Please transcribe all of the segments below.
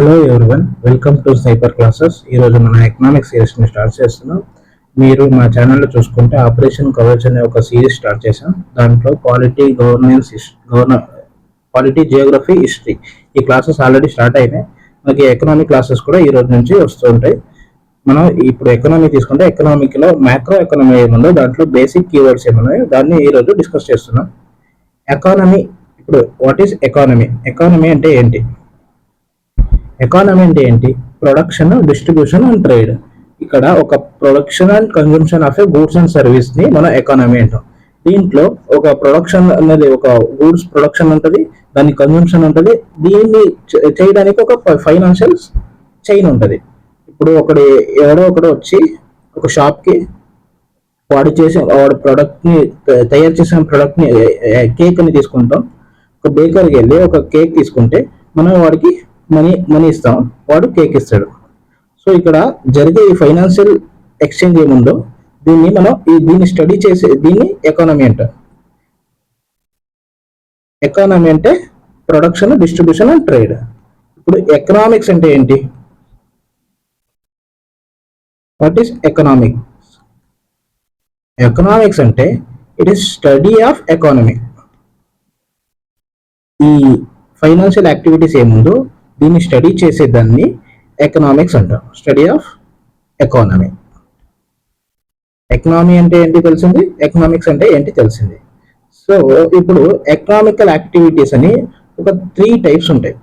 Hello everyone, welcome to cyper classes. ఈరోజు మన economic సిరీస్ని start చేస్తున్నాం. మీరు మా ఛానల్లో చూసుకుంటే ఆపరేషన్ కవచ్ అనే ఒక సిరీస్ స్టార్ట్ చేసాం. దాంట్లో పాలిటీ, పాలిటీ, జియోగ్రఫీ, హిస్టరీ ఈ క్లాసెస్ ఆల్రెడీ స్టార్ట్ అయినాయి. మనకి ఎకనామిక్ క్లాసెస్ కూడా ఈ రోజు నుంచి వస్తూ ఉంటాయి. మనం ఇప్పుడు ఎకనామీ తీసుకుంటే ఎకనామిక్లో మ్యాక్రో ఎకనామీ ఏముందో దాంట్లో బేసిక్ కీవర్డ్స్ ఏమున్నాయో దాన్ని ఈరోజు డిస్కస్ చేస్తున్నాం. ఎకానమీ, ఇప్పుడు వాట్ ఈస్ ఎకానమీ? ఎకానమీ అంటే ఏంటి? ఎకానమీ అంటే ఏంటి? Production, distribution and trade. ఇక్కడ ఒక production and consumption of A goods and service ని మనం ఎకానమీ అంటాం. దీంట్లో ఒక ప్రొడక్షన్ అనేది ఒక గూడ్స్ ప్రొడక్షన్ ఉంటుంది, దాని కన్జంప్షన్ ఉంటుంది, దీన్ని చేయడానికి ఒక ఫైనాన్షియల్ చైన్ ఉంటుంది. ఇప్పుడు ఎవడో వచ్చి ఒక షాప్కి వాడు ప్రోడక్ట్ని తయారు చేసిన ప్రోడక్ట్ని కేక్ అని తీసుకుంటాం. ఒక బేకర్కి వెళ్ళి ఒక కేక్ తీసుకుంటే మనం వాడికి మనీ ఇస్తాం, వాడు కేక్ ఇస్తాడు. సో ఇక్కడ జరిగే ఈ ఫైనాన్షియల్ ఎక్స్చేంజ్ ఏముందో దీన్ని స్టడీ చేసే దీన్ని ఎకానమీ అంటారు. ఎకానమీ అంటే ప్రొడక్షన్, డిస్ట్రిబ్యూషన్ అండ్ ట్రేడ్. ఇప్పుడు ఎకనామిక్స్ అంటే ఏంటి? What is economics? ఎకనామిక్స్ అంటే it is study of economy. ఈ ఫైనాన్షియల్ యాక్టివిటీస్ ఏముందో దీన్ని స్టడీ చేసేదాన్ని ఎకనామిక్స్ అంటాం. Study of economy. ఎకనామీ అంటే ఏంటి తెలిసింది, ఎకనామిక్స్ అంటే ఏంటి తెలిసింది. సో ఇప్పుడు ఎకనామికల్ యాక్టివిటీస్ అని ఒక 3 టైప్స్ ఉంటాయి.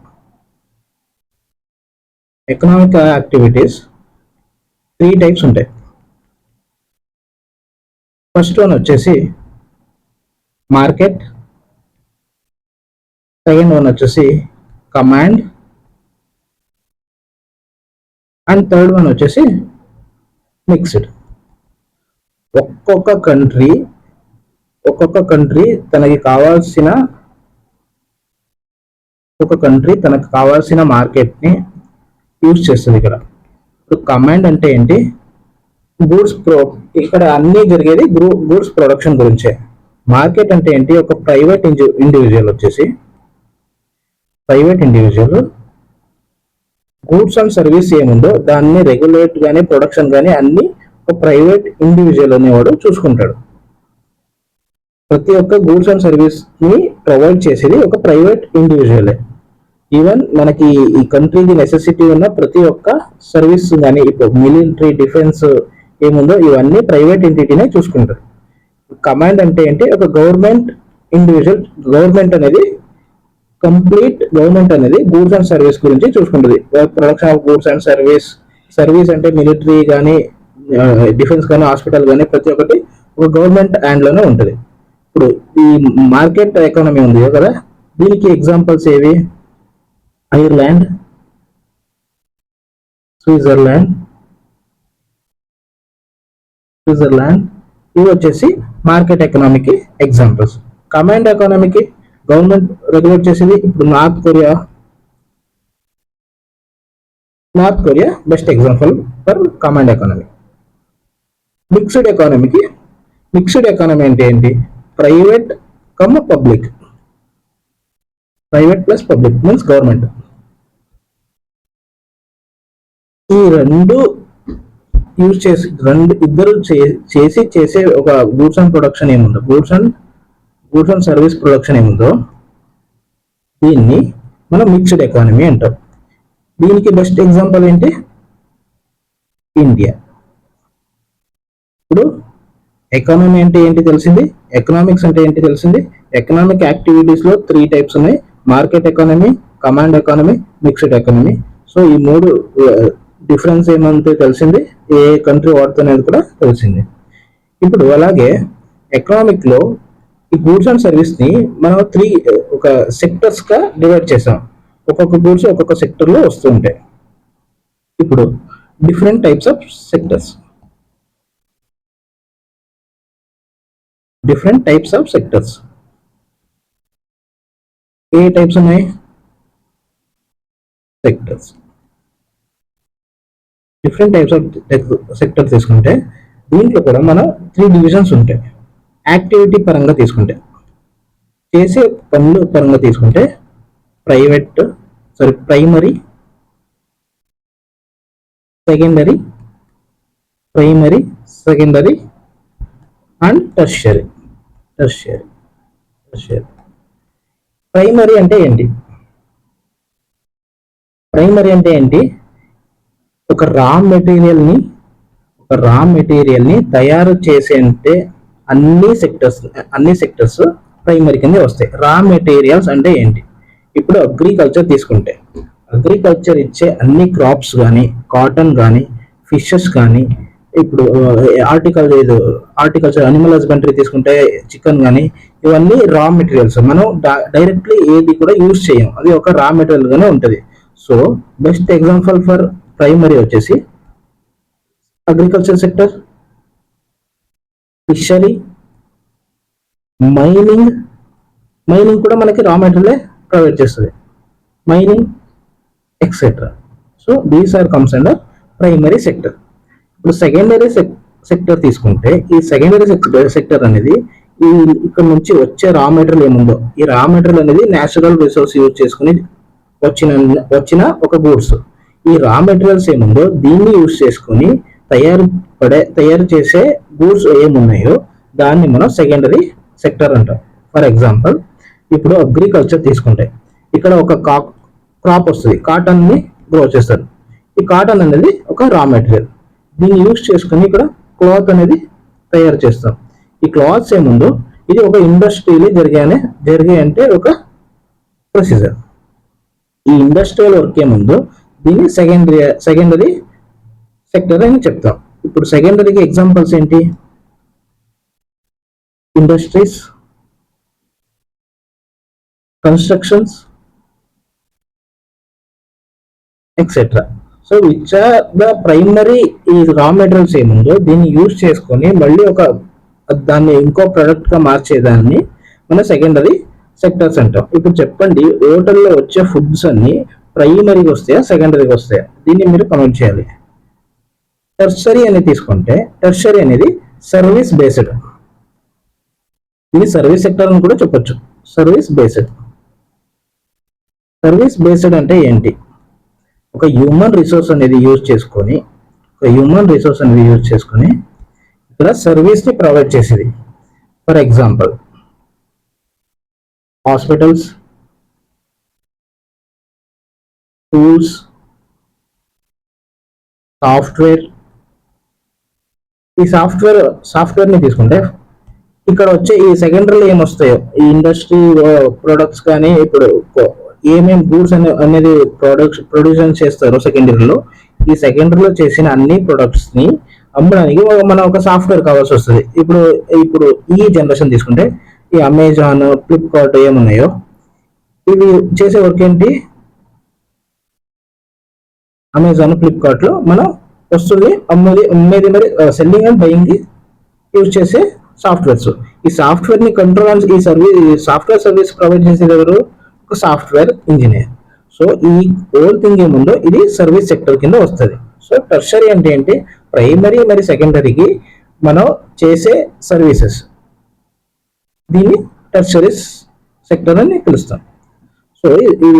ఎకనామికల్ యాక్టివిటీస్ 3 టైప్స్ ఉంటాయి. ఫస్ట్ వన్ వచ్చేసి మార్కెట్, సెకండ్ వన్ వచ్చేసి కమాండ్, అండ్ థర్డ్ వన్ వచ్చేసి మిక్స్డ్. ఒక్కొక్క కంట్రీ తనకు కావాల్సిన మార్కెట్ని యూజ్ చేస్తుంది. ఇక్కడ ఇప్పుడు కమాండ్ అంటే ఏంటి? ఇక్కడ అన్ని జరిగేది గూడ్స్ ప్రొడక్షన్ గురించే. మార్కెట్ అంటే ఏంటి? ఒక private individual goods and service ఏముందో దాన్ని రెగ్యులేట్ కానీ ప్రొడక్షన్ కానీ అన్ని ఒక ప్రైవేట్ ఇండివిజువల్ అనేవాడు చూసుకుంటాడు. ప్రతి ఒక్క గూడ్స్ అండ్ సర్వీస్ ని ప్రొవైడ్ చేసేది ఒక ప్రైవేట్ ఇండివిజువలే. ఈవెన్ మనకి ఈ కంట్రీకి నెసెసిటీ ఉన్న ప్రతి ఒక్క సర్వీస్ కానీ ఇప్పుడు మిలిటరీ, డిఫెన్స్ ఏముందో ఇవన్నీ ప్రైవేట్ ఎంటిటీనే చూసుకుంటారు. కమాండ్ అంటే ఏంటి? ఒక గవర్నమెంట్ అనేది గవర్నమెంట్ అనేది గూడ్స్ అండ్ సర్వీస్ గురించి చూసుకుంటుంది. Production of goods and service అంటే మిలిటరీ కానీ, డిఫెన్స్ కానీ, హాస్పిటల్ కానీ ప్రతి ఒక్కటి ఒక గవర్నమెంట్ హ్యాండ్ లోనే ఉంటుంది. ఇప్పుడు ఈ మార్కెట్ ఎకానమీ ఉంది కదా, దీనికి ఎగ్జాంపుల్స్ ఏవి? ఐర్లాండ్, స్విట్జర్లాండ్ ఇవి వచ్చేసి మార్కెట్ ఎకానమీకి ఎగ్జాంపుల్స్. కమాండ్ ఎకానమీకి గవర్నమెంట్ రెగ్యులేట్ చేసేది ఇప్పుడు North Korea best example for command economy. Mixed economy అంటే ఏంటి? Private public, private plus public means government. ఈ ఇద్దరు చేసే ఒక గూడ్స్ అండ్ ప్రొడక్షన్ ఏముందో, గూడ్స్ అండ్ సర్వీస్ ప్రొడక్షన్ ఏముందో దీన్ని మనం మిక్స్డ్ ఎకానమీ అంటాం. దీనికి బెస్ట్ ఎగ్జాంపుల్ ఏంటి? ఇండియా. ఇప్పుడు ఎకానమీ అంటే ఏంటి తెలిసింది, ఎకనామిక్స్ అంటే ఏంటి తెలిసింది. ఎకనామిక్ యాక్టివిటీస్ లో 3 టైప్స్ ఉన్నాయి: market economy, command economy, mixed economy. So ఈ 3 డిఫరెన్స్ ఏమంటే తెలిసింది, ఏ కంట్రీ వాడుతున్నది కూడా తెలిసింది. ఇప్పుడు అలాగే ఎకనామిక్ లో ఈ గూడ్స్ అండ్ సర్వీస్ ని మనం 3 ఒక సెక్టర్స్ గా డివైడ్ చేసాం. ఒక్కొక్క గూడ్స్ ఒక్కొక్క సెక్టర్ లో వస్తుంటాయి. ఇప్పుడు డిఫరెంట్ టైప్స్ ఆఫ్ సెక్టర్స్. ఏ టైప్స్ ఉన్నాయి? Sectors. Different types of sector తీసుకుంటే దీంట్లో కూడా మనం 3 డివిజన్స్ ఉంటాయి. యాక్టివిటీ పరంగా తీసుకుంటే, చేసే పనులు పరంగా తీసుకుంటే primary, secondary, primary, secondary and tertiary. Tertiary tertiary primary అంటే ఏంటి? ప్రైమరీ అంటే ఏంటి? ఒక రా మెటీరియల్ ని తయారు చేసే అంటే అన్ని సెక్టర్స్ ప్రైమరీ కింద వస్తాయి. రా మెటీరియల్స్ అంటే ఏంటి? ఇప్పుడు అగ్రికల్చర్ తీసుకుంటే అగ్రికల్చర్ ఇచ్చే అన్ని క్రాప్స్ కానీ, కాటన్ కానీ, ఫిషెస్ కానీ, ఇప్పుడు హార్టికల్చర్ అనిమల్ హస్బెండరీ తీసుకుంటే చికెన్ కానీ, ఇవన్నీ రా మెటీరియల్స్. మనం డైరెక్ట్లీ ఏది కూడా యూజ్ చేయం, అది ఒక రా మెటీరియల్ గానే ఉంటుంది. So best example for primary వచ్చేసి agriculture sector, fishery, mining. Mining కూడా మనకి రా మెటీరియల్ ప్రొవైడ్ చేస్తుంది, mining etcetera. So these are comes under primary sector. ఇప్పుడు సెకండరీ సెక్టర్ తీసుకుంటే ఈ సెకండరీ సెక్టర్ అనేది ఈ ఇక్కడ నుంచి వచ్చే రా మెటీరియల్ ఏముందో, ఈ రా మెటీరియల్ అనేది నేచురల్ రిసోర్స్ యూజ్ చేసుకుని వచ్చిన ఒక గూడ్స్. ఈ రా మెటీరియల్స్ ఏముందో దీన్ని యూజ్ చేసుకుని తయారు చేసే గూడ్స్ ఏమున్నాయో దాన్ని మనం సెకండరీ సెక్టర్ అంటాం. ఫర్ ఎగ్జాంపుల్ ఇప్పుడు అగ్రికల్చర్ తీసుకుంటే ఇక్కడ ఒక క్రాప్ వస్తుంది, కాటన్ ని గ్రో చేస్తారు. ఈ కాటన్ అనేది ఒక రా మెటీరియల్, దీన్ని యూజ్ చేసుకుని ఇక్కడ క్లాత్ అనేది తయారు చేస్తాం. ఈ క్లాత్స్ ఏముందో ఇది ఒక ఇండస్ట్రీలో జరిగాయంటే ఒక ప్రొసీజర్. ఈ ఇండస్ట్రియల్ వర్క్ ఏముందో దీన్ని సెకండరీ సెక్టర్ అని చెప్తాం. ఇప్పుడు సెకండరీకి ఎగ్జాంపుల్స్ ఏంటి? Industries, constructions etcetera. So which are the primary ఈ రా మెటీరియల్స్ ఏముందో దీన్ని యూజ్ చేసుకొని మళ్ళీ దాన్ని ఇంకో ప్రొడక్ట్ గా మార్చేదాన్ని మనం సెకండరీ సెక్టర్స్ అంటాం. ఇప్పుడు చెప్పండి, హోటల్లో వచ్చే ఫుడ్స్ అన్ని ప్రైమరీకి వస్తాయా, సెకండరీకి వస్తాయా? దీన్ని మీరు కమెంట్ చేయాలి. టెర్షరీ అనేది తీసుకుంటే టెర్షరీ అనేది సర్వీస్ బేస్డ్, ఇది సర్వీస్ సెక్టర్ అని కూడా చెప్పొచ్చు. సర్వీస్ బేస్డ్ అంటే ఏంటి? ఒక హ్యూమన్ రిసోర్స్ అనేది యూజ్ చేసుకొని ఇక్కడ సర్వీస్ ని ప్రొవైడ్ చేసేది. For example hospitals, tools, software. ఈ సాఫ్ట్వేర్ ని తీసుకుంటే ఇక్కడ వచ్చే ఈ సెకండరీలో ఏమొస్తాయో ఈ ఇండస్ట్రీ ప్రొడక్ట్స్ కానీ, ఇప్పుడు ఏమేమి గూడ్స్ అనేది ప్రొడ్యూషన్ చేస్తారో సెకండరీలో, ఈ సెకండరీలో చేసిన అన్ని ప్రొడక్ట్స్ ని అమ్మడానికి మనం ఒక సాఫ్ట్వేర్ కావాల్సి వస్తుంది. ఇప్పుడు ఈ జనరేషన్ తీసుకుంటే ఈ అమెజాన్, ఫ్లిప్కార్ట్ ఏమున్నాయో ఇవి చేసే వర్క్ ఏంటి? అమెజాన్, ఫ్లిప్కార్ట్ లో మనం వస్తుంది అమ్మేది మరి సెల్లింగ్ అండ్ బయింగ్ కి యూజ్ చేసే సాఫ్ట్వేర్స్. ఈ సాఫ్ట్వేర్ ని కంట్రోల్ ఈ సాఫ్ట్వేర్ సర్వీస్ ప్రొవైడ్ చేసేది ఎవరు? ఒక సాఫ్ట్వేర్ ఇంజనీర్. సో ఈ హోల్ థింగ్ ఏముందో ఇది సర్వీస్ సెక్టర్ కింద వస్తుంది. సో టెర్షరీ అంటే ఏంటి? ప్రైమరీ మరి సెకండరీకి మనం చేసే సర్వీసెస్, దీన్ని టెర్షరీ సెక్టర్ అని పిలుస్తాం. సో ఈ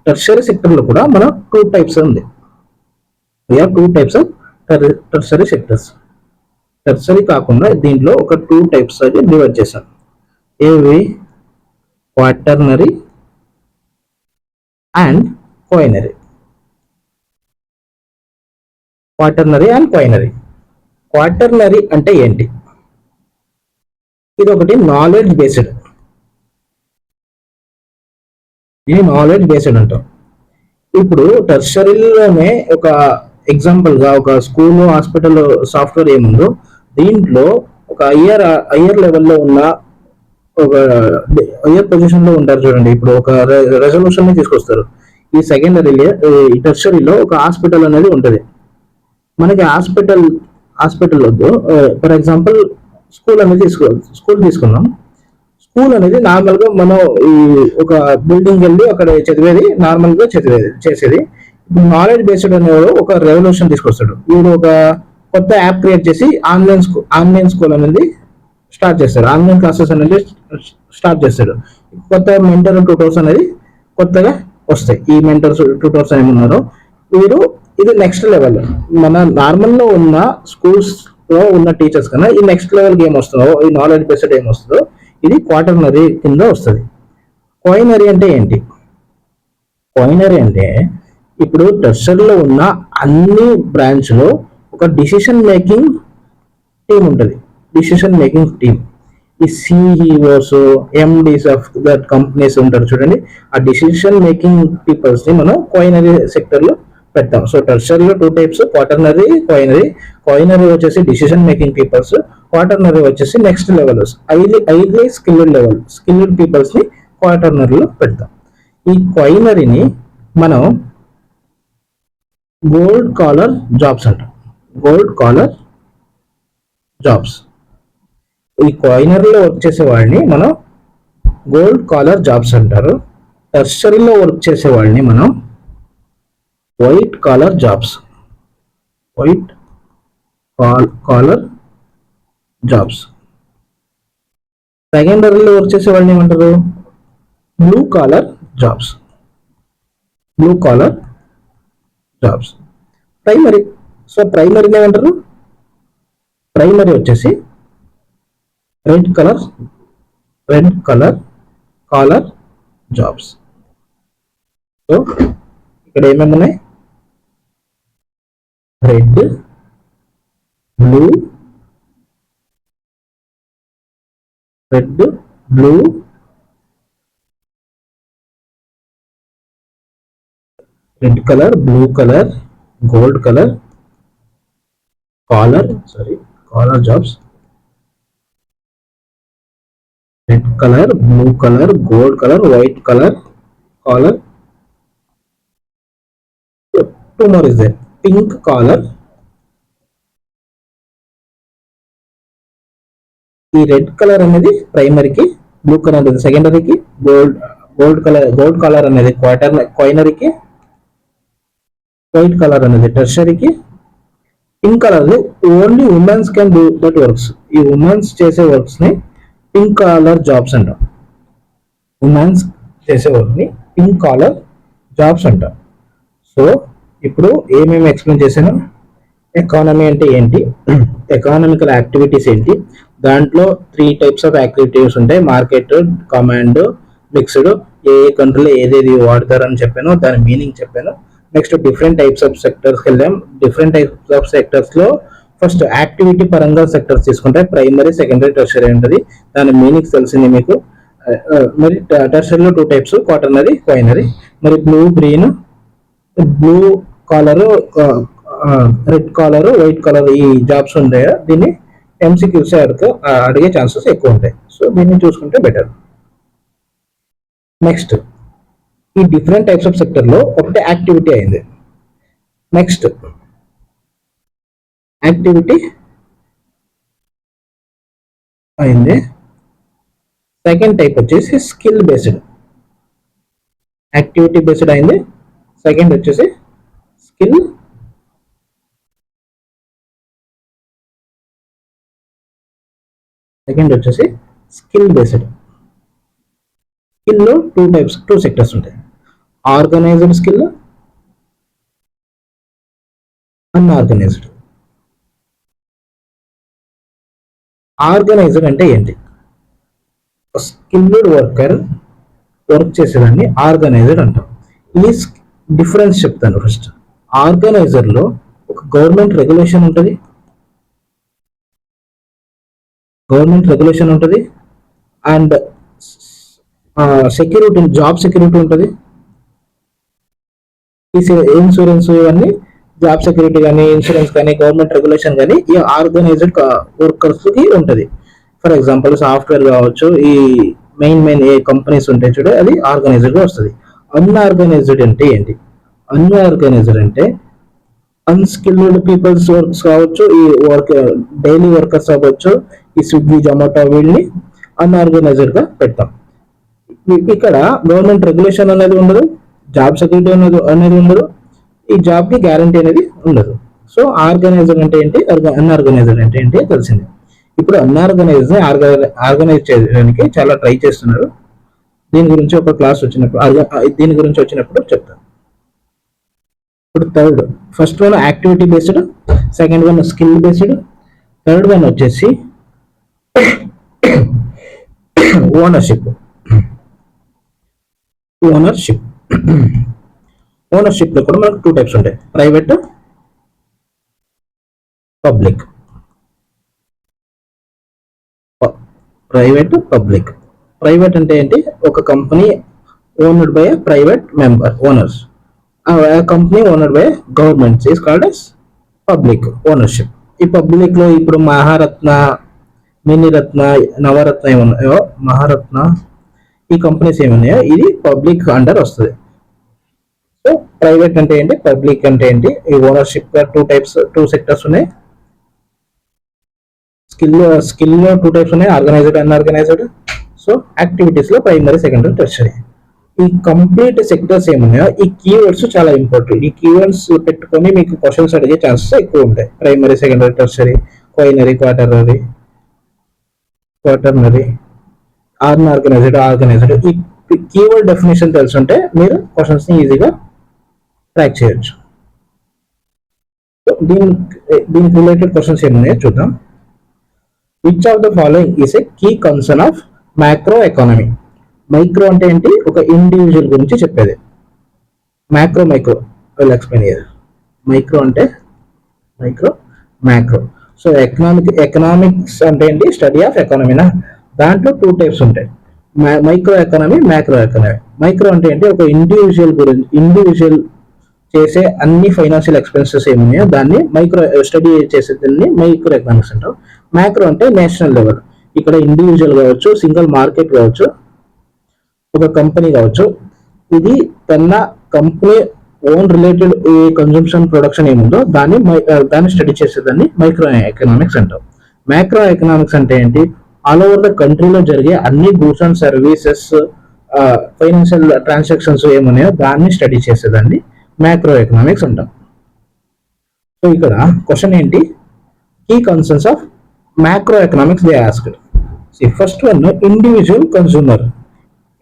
టెర్షరీ సెక్టర్ లో కూడా మనం టూ టైప్స్ ఉంది. Two types of tertiary sectors. Tertiary కాకుండా దీంట్లో ఒక టూ టైప్స్ అయితే డివైడ్ చేశాం. ఏవి? Quaternary and quinary. క్వాటర్నరీ అంటే ఏంటి? ఇది ఒకటి నాలెడ్జ్ బేస్డ్ అంటాం. ఇప్పుడు టెర్షరీలోనే ఒక ఎగ్జాంపుల్ గా ఒక స్కూల్, హాస్పిటల్ సాఫ్ట్వేర్ ఏముందో దీంట్లో ఒక హయ్యర్ లెవెల్లో ఉన్న ఒక హయ్యర్ పొజిషన్ లో ఉంటారు చూడండి. ఇప్పుడు ఒక రెజల్యూషన్ ని తీసుకొస్తారు. ఈ టెర్షరీలో ఒక హాస్పిటల్ అనేది ఉంటుంది. మనకి హాస్పిటల్ వద్దు. ఫర్ ఎగ్జాంపుల్ స్కూల్ తీసుకుందాం. స్కూల్ అనేది నార్మల్ గా మనం ఈ ఒక బిల్డింగ్ వెళ్ళి అక్కడ నార్మల్ గా చేసేది. ఇప్పుడు నాలెడ్జ్ బేస్డ్ అనేవాడు ఒక రెవల్యూషన్ తీసుకొస్తాడు. వీడు ఒక కొత్త యాప్ క్రియేట్ చేసి ఆన్లైన్ స్కూల్ అనేది స్టార్ట్ చేస్తాడు. ఆన్లైన్ క్లాసెస్ అనేది స్టార్ట్ చేస్తాడు. కొత్త మెంటర్ ట్యూటర్స్ అనేది కొత్తగా వస్తాయి. ఈ మెంటర్స్ ట్యూటర్స్ ఏమన్నారో వీరు ఇది నెక్స్ట్ లెవెల్. మన నార్మల్లో ఉన్న స్కూల్స్ లో ఉన్న టీచర్స్ కన్నా ఈ నెక్స్ట్ లెవెల్కి ఏమొస్తుందో, ఈ నాలెడ్జ్ బేస్డ్ ఏమొస్తుందో ఇది క్వాటర్నరీ కింద వస్తుంది. క్వైనరీ అంటే ఏంటి? క్వైనరీ అంటే ఇప్పుడు టెర్షరీలో ఉన్న అన్ని బ్రాంచ్లో ఒక డిసిషన్ మేకింగ్ టీమ్ ఉంటుంది. డిసిషన్ మేకింగ్ టీమ్, ఈ CEOs, MDs of that companies ఉంటారు చూడండి, ఆ డిసిషన్ మేకింగ్ పీపుల్స్ ని మనం క్వైనరీ సెక్టర్ లో పెడతాం. సో టెర్షరీలో 2 టైప్స్, క్వాటర్నరీ, క్వైనరీ. క్వైనరీ వచ్చేసి డిసిషన్ మేకింగ్ పీపుల్స్, క్వాటర్నరీ వచ్చేసి next levels, highly skilled peoples ని క్వాటర్నరీలో పెడతాం. ఈ క్వైనరీని మనం గోల్డ్ కాలర్ జాబ్స్ అంటాం. Gold collar jobs. ఈ క్వైనరీలో వర్క్ చేసే వాళ్ళని మనం గోల్డ్ కాలర్ జాబ్స్ అంటారు. టెర్షరీలో వర్క్ చేసే వాళ్ళని మనం white collar jobs, white collar jobs. సెకండరీలో వర్క్ చేసే వాళ్ళని ఏమంటారు? Blue collar jobs, blue collar jobs. Primary, so ప్రైమరీని ఏమంటారు? ప్రైమరీ వచ్చేసి red colour collar jobs. So ఇక్కడ ఏమేమి ఉన్నాయి? Red, blue, red, blue, red colour, blue colour, gold colour, collar jobs. Red colour, blue colour, gold colour, white colour, collar. Two more is there. Pink collar. ఈ red colour అనేది ప్రైమరీకి, blue colour అనేది సెకండరీకి, gold colour అనేది క్వైనరీకి, white colour అనేది టెర్షరీకి, pink colour అనేది only women's can do that works. ఈ women's చేసే works ని పింక్ కాలర్ జాబ్స్ అంటాం. ఉమెన్స్ చేసే వర్క్ ని పింక్ కాలర్ జాబ్స్ అంటాం. సో ఇప్పుడు ఏమేమి ఎక్స్ప్లెయిన్ చేశాను? ఎకానమీ అంటే ఏంటి, ఎకానమికల్ యాక్టివిటీస్ ఏంటి, దాంట్లో 3 టైప్స్ ఆఫ్ యాక్టివిటీస్ ఉంటాయి: మార్కెట్, కమాండ్, మిక్స్డ్. ఏ కంట్రీలో ఏదేది వాడతారని చెప్పాను, దాని మీనింగ్ చెప్పాను. నెక్స్ట్ డిఫరెంట్ టైప్స్ ఆఫ్ సెక్టర్స్కి వెళ్ళాం. డిఫరెంట్ టైప్స్ ఆఫ్ సెక్టర్స్ లో ఫస్ట్ యాక్టివిటీ పరంగా సెక్టర్స్ తీసుకుంటే ప్రైమరీ, సెకండరీ, టెర్షరీ ఉంటుంది. దాని మీనింగ్స్ తెలిసింది మీకు. మరి టెర్షరీలో 2 టైప్స్, క్వాటర్నరీ, క్వైనరీ. మరి blue collar, red collar, white collar ఈ జాబ్స్ ఉంటాయి. దీన్ని ఎంసీక్యూస్ అడిగే ఛాన్సెస్ ఎక్కువ ఉంటాయి. సో దీన్ని చూసుకుంటే బెటర్. నెక్స్ట్, ఈ డిఫరెంట్ టైప్స్ ఆఫ్ సెక్టర్ లో ఒకటి యాక్టివిటీ అయింది. నెక్స్ట్ యాక్టివిటీ అయింది. సెకండ్ టైప్ వచ్చేసి స్కిల్ బేస్డ్. యాక్టివిటీ బేస్డ్ అయింది. సెకండ్ వచ్చేసి స్కిల్ బేస్డ్. స్కిల్ లో 2 సెక్టర్స్ ఉంటాయి: ఆర్గనైజ్డ్ స్కిల్, అన్ఆర్గనైజ్డ్. ఆర్గనైజ్డ్ అంటే ఏంటి? స్కిల్డ్ వర్కర్ వర్క్ చేసేదాన్ని ఆర్గనైజ్డ్ అంటాం. ఈ డిఫరెన్స్ చెప్తాను ఫస్ట్. ఆర్గనైజర్ లో ఒక గవర్నమెంట్ రెగ్యులేషన్ ఉంటుంది, అండ్ సెక్యూరిటీ, జాబ్ సెక్యూరిటీ ఉంటుంది. ఇన్సూరెన్స్, ఇవన్నీ జాబ్ సెక్యూరిటీ కానీ, ఇన్సూరెన్స్ కానీ, గవర్నమెంట్ రెగ్యులేషన్ కానీ ఈ ఆర్గనైజ్డ్ వర్కర్స్ కి ఉంటుంది. ఫర్ ఎగ్జాంపుల్ సాఫ్ట్వేర్ కావచ్చు, ఈ మెయిన్ ఏ కంపెనీస్ ఉంటాయి చూడ, అది ఆర్గనైజ్డ్ గా వస్తుంది. అన్ఆర్గనైజ్డ్ అంటే ఏంటి? అన్ఆర్గనైజ్డ్ అంటే అన్స్కిల్డ్ పీపుల్స్ వర్క్స్ కావచ్చు, ఈ డైలీ వర్కర్స్ అవ్వచ్చు, ఈ స్విగ్గీ, జొమాటో, వీళ్ళని అన్ఆర్గనైజ్డ్ గా పెడతాం. ఇక్కడ గవర్నమెంట్ రెగ్యులేషన్ అనేది ఉండదు, జాబ్ సెక్యూరిటీ అనేది ఉండదు, ఈ జాబ్ కి గ్యారంటీ అనేది ఉండదు. సో ఆర్గనైజర్ అంటే ఏంటి, అన్ఆర్గనైజర్ అంటే ఏంటి తెలిసింది. ఇప్పుడు అన్ఆర్గనైజ్ ఆర్గనైజ్ చేయడానికి చాలా ట్రై చేస్తున్నారు. దీని గురించి ఒక క్లాస్ వచ్చినప్పుడు, దీని గురించి వచ్చినప్పుడు చెప్తాను. ఇప్పుడు third, first one activity based, second one skill based, third one వచ్చేసి ఓనర్షిప్. ఓనర్షిప్ ఓనర్షిప్ లో కూడా మనకు 2 టైప్స్ ఉంటాయి, ప్రైవేట్, పబ్లిక్. పబ్లిక్. ప్రైవేట్ అంటే ఏంటి? ఒక company owned by private member owners. Company owned by government is called as public ownership. ఈ public లో ఇప్పుడు మహారత్న, మినిరత్న, నవరత్న ఏమన్నాయో, మహారత్న, ఈ కంపెనీస్ ఏమన్నాయో ఇది పబ్లిక్ అండర్ వస్తుంది. సో ప్రైవేట్ అంటే ఏంటి, పబ్లిక్ అంటే ఏంటి? ఈ ఓనర్షిప్ 2 టైప్స్, 2 సెక్టర్స్ ఉన్నాయి. స్కిల్ లో 2 టైప్స్ ఉన్నాయి, ఆర్గనైజ్డ్, అన్ఆర్గనైజ్డ్. సో యాక్టివిటీస్ లో ప్రైమరీ, సెకండరీ, టెర్షరీ. ఈ కంప్లీట్ సెక్టర్స్ ఏమున్నాయో ఈ కీవర్డ్స్ చాలా ఇంపార్టెంట్. ఈ కీవర్డ్స్ పెట్టుకొని మీకు క్వశ్చన్స్ అడిగే ఛాన్సెస్ ఎక్కువ ఉంటాయి. Primary, secondary, tertiary, quinary, quaternary, organised. ఈ కీవర్డ్ డెఫినేషన్ తెలుసుంటే మీరు క్వశ్చన్స్ ని ఈజీగా ట్రాక్ చేయొచ్చు. దీనికి రిలేటెడ్ క్వశ్చన్స్ ఏమున్నాయో చూద్దాం. Which of the following is a key concern of macro economy? Micro అంటే ఏంటి? ఒక ఇండివిజువల్ గురించి చెప్పేది. Macro will explain here. Micro అంటే మ్యాక్రో. సో ఎకనామిక్స్ అంటే ఏంటి? స్టడీ ఆఫ్ ఎకానమీనా? దాంట్లో 2 టైప్స్ ఉంటాయి, micro economy, macro economy. Micro అంటే ఏంటి? ఒక ఇండివిజువల్ చేసే అన్ని ఫైనాన్షియల్ ఎక్స్పెన్సెస్ ఏమున్నాయో దాన్ని స్టడీ చేసేదాన్ని మైక్రో ఎకనామిక్స్ అంటారు. మ్యాక్రో అంటే నేషనల్ లెవెల్. ఇక్కడ ఇండివిజువల్ కావచ్చు, సింగిల్ మార్కెట్ కావచ్చు, ఒక కంపెనీ కావచ్చు. ఇది తన కంపెనీ ఓన్ రిలేటెడ్ ఏ కన్జంప్షన్, ప్రొడక్షన్ ఏముందో దాన్ని స్టడీ చేసేదాన్ని మైక్రో ఎకనామిక్స్ అంటారు. మ్యాక్రో ఎకనామిక్స్ అంటే ఏంటి? ఆల్ ఓవర్ ద కంట్రీలో జరిగే అన్ని goods and services, financial transactions ఏమున్నాయో దాన్ని స్టడీ చేసేదాన్ని మ్యాక్రో ఎకనామిక్స్ అంటాం. సో ఇక్కడ క్వశ్చన్ ఏంటి? Key concerns of macro economics they asked. First one, individual consumer.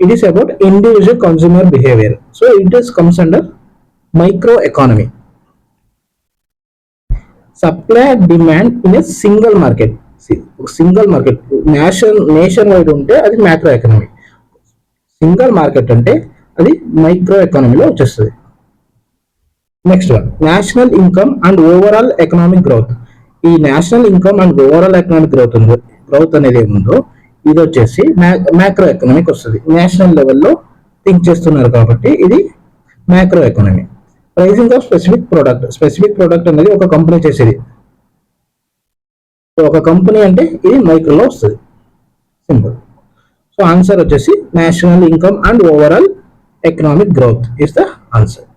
It is about individual consumer behavior. So it is comes under micro economy. Supply and demand in a single market. See, single market nationwide ఉంటే అది macro economy. Single market అంటే అది micro ఎకానమీలో వచ్చేస్తుంది. Next one, national income and overall economic growth. ఈ national income and overall economic growth అనేది ఏముందో ఇది వచ్చేసి మ్యాక్రో ఎకనామిక్ వస్తుంది. నేషనల్ లెవెల్లో థింక్ చేస్తున్నారు కాబట్టి ఇది macro economy. Pricing of specific product అనేది ఒక కంపెనీ చేసేది. సో ఒక కంపెనీ అంటే ఇది మైక్రోలో వస్తుంది, సింపుల్. సో ఆన్సర్ వచ్చేసి national income and overall economic growth is the answer.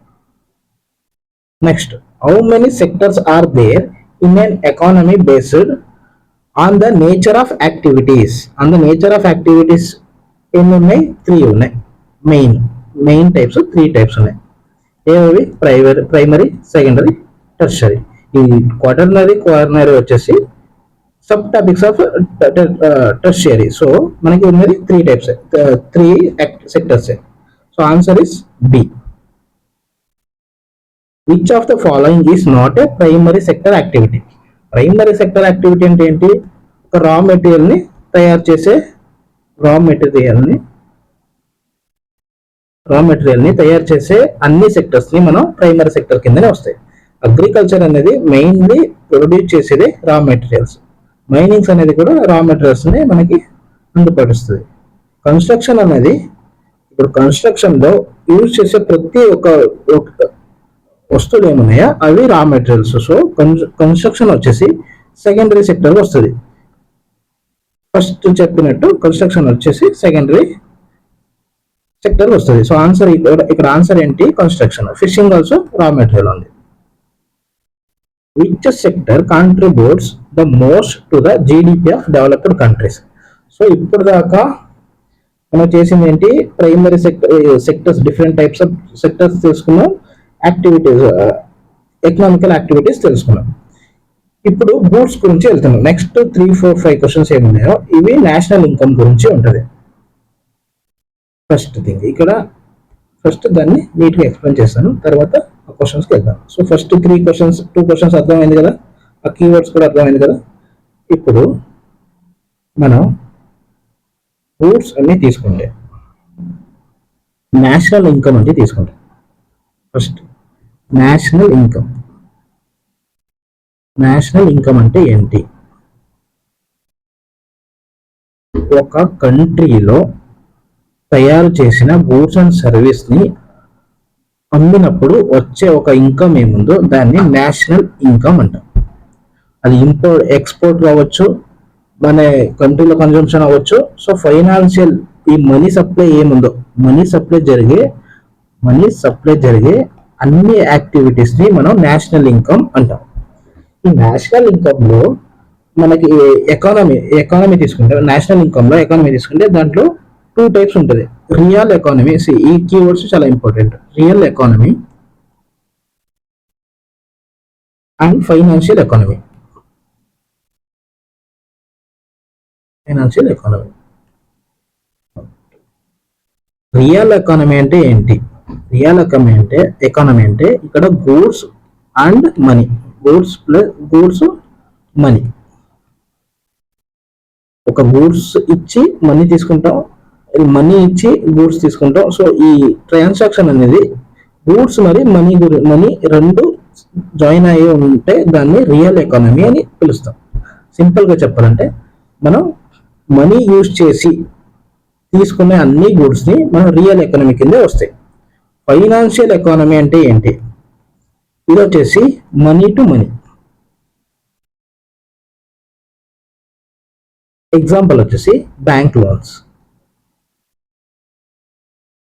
Next, how many sectors are there in an economy based on the nature of activities? ఎన్ని ఉన్నాయి? 3 ఉన్నాయి. మెయిన్ టైప్స్ 3 టైప్స్ ఉన్నాయి. ఏవి? Primary, secondary, tertiary. ఈ quaternary వచ్చేసి sub topics of tertiary. So మనకి ఉన్నది 3 types, 3 sectors. So answer is B. Which of the following is not a primary sector activity? Primary sector activity అంటే ఏంటి? ఒక raw material ని తయారు చేసే అన్ని సెక్టర్స్ ని మనం ప్రైమరీ సెక్టర్ కిందనే వస్తాయి. అగ్రికల్చర్ అనేది మెయిన్లీ ప్రొడ్యూస్ చేసేది రా మెటీరియల్స్. మైనింగ్స్ అనేది కూడా రా మెటీరియల్స్ ని మనకి అందుపరుస్తుంది. కన్స్ట్రక్షన్ అనేది, ఇప్పుడు కన్స్ట్రక్షన్ లో యూజ్ చేసే ప్రతి ఒక్క వస్తువులు ఏమున్నాయో అవి రా మెటీరియల్స్. సో కన్స్ట్రక్షన్ వచ్చేసి సెకండరీ సెక్టర్ వస్తుంది. ఫస్ట్ చెప్పినట్టు కన్స్ట్రక్షన్ వచ్చేసి సెకండరీ సెక్టర్ వస్తుంది. సో ఆన్సర్ ఇక్కడ ఆన్సర్ ఏంటి? Construction. Fishing also raw material ఉంది. Which sector contributes the most to the GDP of developed countries? సో ఇప్పుడు దాకా మనం చేసింది ఏంటి? Primary sectors, different types of sectors తెలుసుకున్నాం, యాక్టివిటీస్, ఎకనామికల్ యాక్టివిటీస్ తెలుసుకున్నాం. ఇప్పుడు గూడ్స్ గురించి వెళ్తున్నాం. నెక్స్ట్ 3, 4, 5 క్వశ్చన్స్ ఏమున్నాయో ఇవి నేషనల్ ఇన్కమ్ గురించి ఉంటుంది. ఫస్ట్ థింగ్ ఇక్కడ దాన్ని నీట్గా ఎక్స్ప్లెయిన్ చేస్తాను, తర్వాత క్వశ్చన్స్కి వెళ్దాం. సో ఫస్ట్ 2 క్వశ్చన్స్ అర్థమైంది కదా, ఆ కీవర్డ్స్ కూడా అర్థమైంది కదా. ఇప్పుడు మనం గూడ్స్ అన్ని తీసుకుంటే నేషనల్ ఇన్కమ్ అంటే తీసుకుంటాం. First national income. National income అంటే ఏంటి? ఒక కంట్రీలో తయారు చేసిన గూడ్స్ అండ్ సర్వీస్ ని అమ్మినప్పుడు వచ్చే ఒక ఇన్కమ్ ఏముందో దాన్ని నేషనల్ ఇన్కమ్ అంటాం. అది ఎక్స్పోర్ట్ కావచ్చు, మన కంట్రీలో కన్జంప్షన్ అవ్వచ్చు. సో ఫైనాన్షియల్ ఈ మనీ సప్లై ఏముందో, మనీ సప్లై జరిగే అన్ని యాక్టివిటీస్ ని మనం నేషనల్ ఇన్కమ్ అంటాం. ఈ నేషనల్ ఇన్కమ్ లో మనకి ఎకానమీ తీసుకుంటే, నేషనల్ ఇన్కమ్ లో ఎకానమీ తీసుకుంటే దాంట్లో 2 టైప్స్ ఉంటుంది. రియల్ ఎకానమీ, ఈ కీవర్డ్స్ చాలా important. Real economy and financial economy. Real economy అంటే ఏంటి? రియల్ ఎకానమీ అంటే ఇక్కడ goods and money, goods money. ఒక గూడ్స్ ఇచ్చి మనీ తీసుకుంటాం, మనీ ఇచ్చి గూడ్స్ తీసుకుంటాం. సో ఈ ట్రాన్సాక్షన్ అనేది గూడ్స్ మరి మనీ రెండు జాయిన్ అయ్యి ఉంటే దాన్ని రియల్ ఎకానమీ అని పిలుస్తాం. సింపుల్ గా చెప్పాలంటే మనం మనీ యూజ్ చేసి తీసుకునే అన్ని గూడ్స్ ని మనం రియల్ ఎకానమీ కింద వస్తాయి. ఫైనాన్షియల్ ఎకానమీ అంటే ఏంటి? ఇది వచ్చేసి మనీ టు మనీ. ఎగ్జాంపుల్ వచ్చేసి బ్యాంక్ లోన్స్.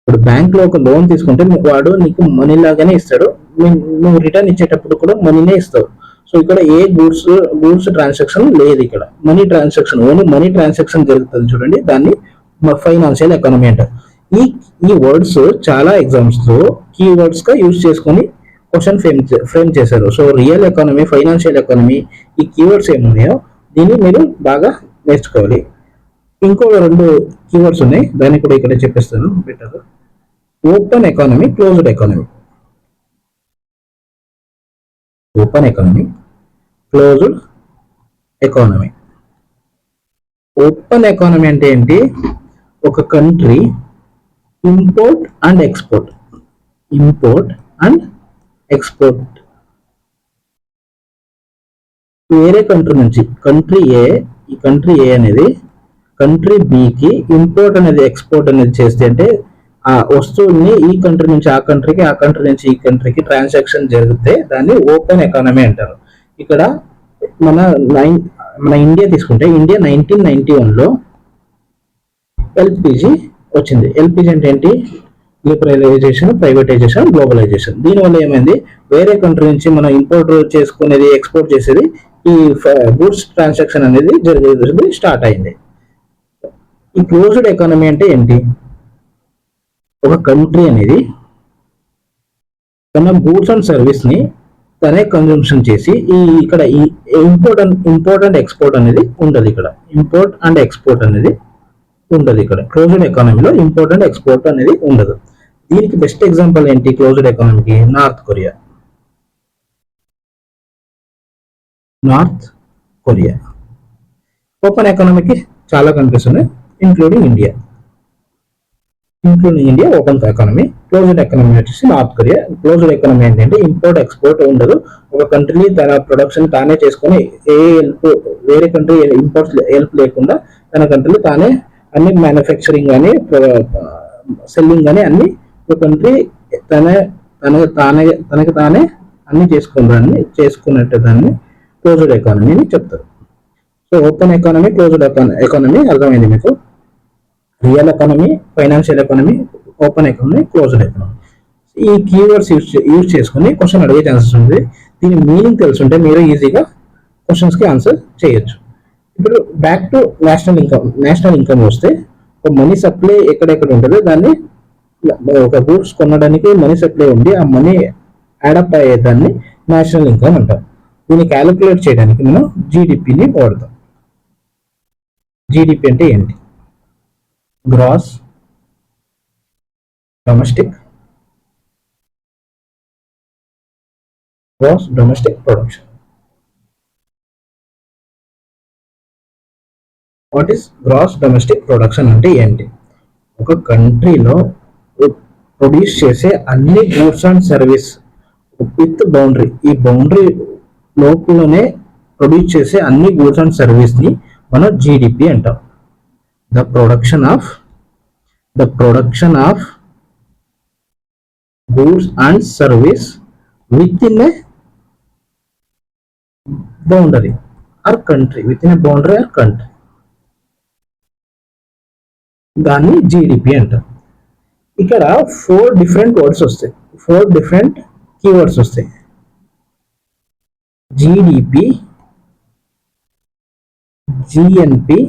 ఇప్పుడు బ్యాంక్ లో ఒక లోన్ తీసుకుంటే వాడు నీకు మనీ లాగానే ఇస్తాడు, నువ్వు రిటర్న్ ఇచ్చేటప్పుడు కూడా మనీనే ఇస్తావు. సో ఇక్కడ ఏ గూడ్స్ ట్రాన్సాక్షన్ లేదు, ఇక్కడ money transaction, only money transaction జరుగుతుంది. చూడండి, దాన్ని ఫైనాన్షియల్ ఎకానమీ అంటారు. ఈ వర్డ్స్ చాలా ఎగ్జామ్స్ లో కీవర్డ్స్ గా యూజ్ చేసుకొని క్వశ్చన్ ఫ్రేమ్ చేశారు. So real economy, financial economy, ఈ కీవర్డ్స్ ఏమున్నాయో దీన్ని మీరు బాగా నేర్చుకోవాలి. ఇంకో 2 కీవర్డ్స్ ఉన్నాయి, దాన్ని కూడా ఇక్కడ చెప్పేస్తాను better. Open economy, closed economy. Open economy, closed economy. Open economy అంటే ఏంటి? ఒక కంట్రీ ఇంపోర్ట్ అండ్ ఎక్స్పోర్ట్ వేరే కంట్రీ నుంచి, కంట్రీ ఏ అనేది కంట్రీ బికి ఇంపోర్ట్ అనేది ఎక్స్పోర్ట్ అనేది చేస్తే, అంటే ఆ వస్తువుల్ని ఈ కంట్రీ నుంచి ఆ కంట్రీకి, ఆ కంట్రీ నుంచి ఈ కంట్రీకి ట్రాన్సాక్షన్ జరిగితే దాన్ని ఓపెన్ ఎకానమీ అంటారు. ఇక్కడ మన ఇండియా తీసుకుంటే, ఇండియా 1991లో ఎల్పిజి వచ్చింది. ఎల్పిజి అంటే ఏంటి? Liberalisation, privatisation, globalisation. దీనివల్ల ఏమైంది? వేరే కంట్రీ నుంచి మనం ఇంపోర్ట్ చేసుకునేది, ఎక్స్పోర్ట్ చేసేది, ఈ గూడ్స్ ట్రాన్సాక్షన్ అనేది జరిగేది స్టార్ట్ అయింది. ఈ క్లోజ్డ్ ఎకానమీ అంటే ఏంటి? ఒక కంట్రీ అనేది తన గూడ్స్ అండ్ సర్వీస్ ని తనే కన్జంప్షన్ చేసి ఇక్కడ ఇంపోర్ట్ అండ్ ఎక్స్పోర్ట్ అనేది ఉండదు. ఇక్కడ ఇంపోర్ట్ అండ్ ఎక్స్పోర్ట్ అనేది ఉండదు. ఇక్కడ క్లోజ్డ్ ఎకానమీలో ఇంపోర్ట్ అండ్ ఎక్స్పోర్ట్ అనేది ఉండదు. దీనికి బెస్ట్ ఎగ్జాంపుల్ ఏంటి క్లోజ్డ్ ఎకానమీకి? North Korea. ఓపెన్ ఎకానమీకి చాలా కంట్రీస్ ఉన్నాయి, including India open economy. Closed economy వచ్చేసి నార్త్ కొరియా. క్లోజ్డ్ ఎకానమీ ఏంటంటే ఇంపోర్ట్ ఎక్స్పోర్ట్ ఉండదు. ఒక కంట్రీ తన ప్రొడక్షన్ తానే చేసుకొని వేరే కంట్రీ ఇంపోర్ట్స్ హెల్ప్ లేకుండా తన కంట్రీలో తానే అన్ని మ్యానుఫ్యాక్చరింగ్ కానీ సెల్లింగ్ కానీ అన్ని ఒక కంట్రీ తనకి తానే అన్ని చేసుకున్నట్టు దాన్ని క్లోజ్డ్ ఎకానమీ అని చెప్తారు. So open economy, closed economy అర్థమైంది మీకు. Real economy, financial economy, open economy, closed economy. ఈ కీవర్డ్స్ యూజ్ చేసుకుని క్వశ్చన్ అడిగే ఛాన్సెస్ ఉంది. దీని మీనింగ్ తెలుసుంటే మీరు ఈజీగా క్వశ్చన్స్కి ఆన్సర్ చేయొచ్చు. ఇప్పుడు బ్యాక్ టు నేషనల్ ఇన్కమ్ వస్తే, ఒక మనీ సప్లై ఎక్కడెక్కడ ఉంటుందో దాన్ని, ఒక గూడ్స్ కొనడానికి మనీ సప్లై ఉండి ఆ మనీ యాడప్ అయ్యేదాన్ని నేషనల్ ఇన్కమ్ అంటాం. దీన్ని క్యాలిక్యులేట్ చేయడానికి మనం జీడిపిని వాడతాం. జీడిపి అంటే ఏంటి? Gross domestic gross domestic production. What is gross domestic production అంటే ఏంటి? ఒక కంట్రీలో ప్రొడ్యూస్ చేసే అన్ని goods and service with boundary, ఈ బౌండరీ లోపలనే ప్రొడ్యూస్ చేసే అన్ని గూడ్స్ అండ్ సర్వీస్ ని మనం జీడిపి అంటాం. The production of goods and service within a boundary or country, within a boundary or country, దాన్ని జీడిపి అంటాం. ఇక్కడ 4 డిఫరెంట్ వర్డ్స్ వస్తాయి, 4 డిఫరెంట్ కీవర్డ్స్ వస్తాయి. GDP, GNP,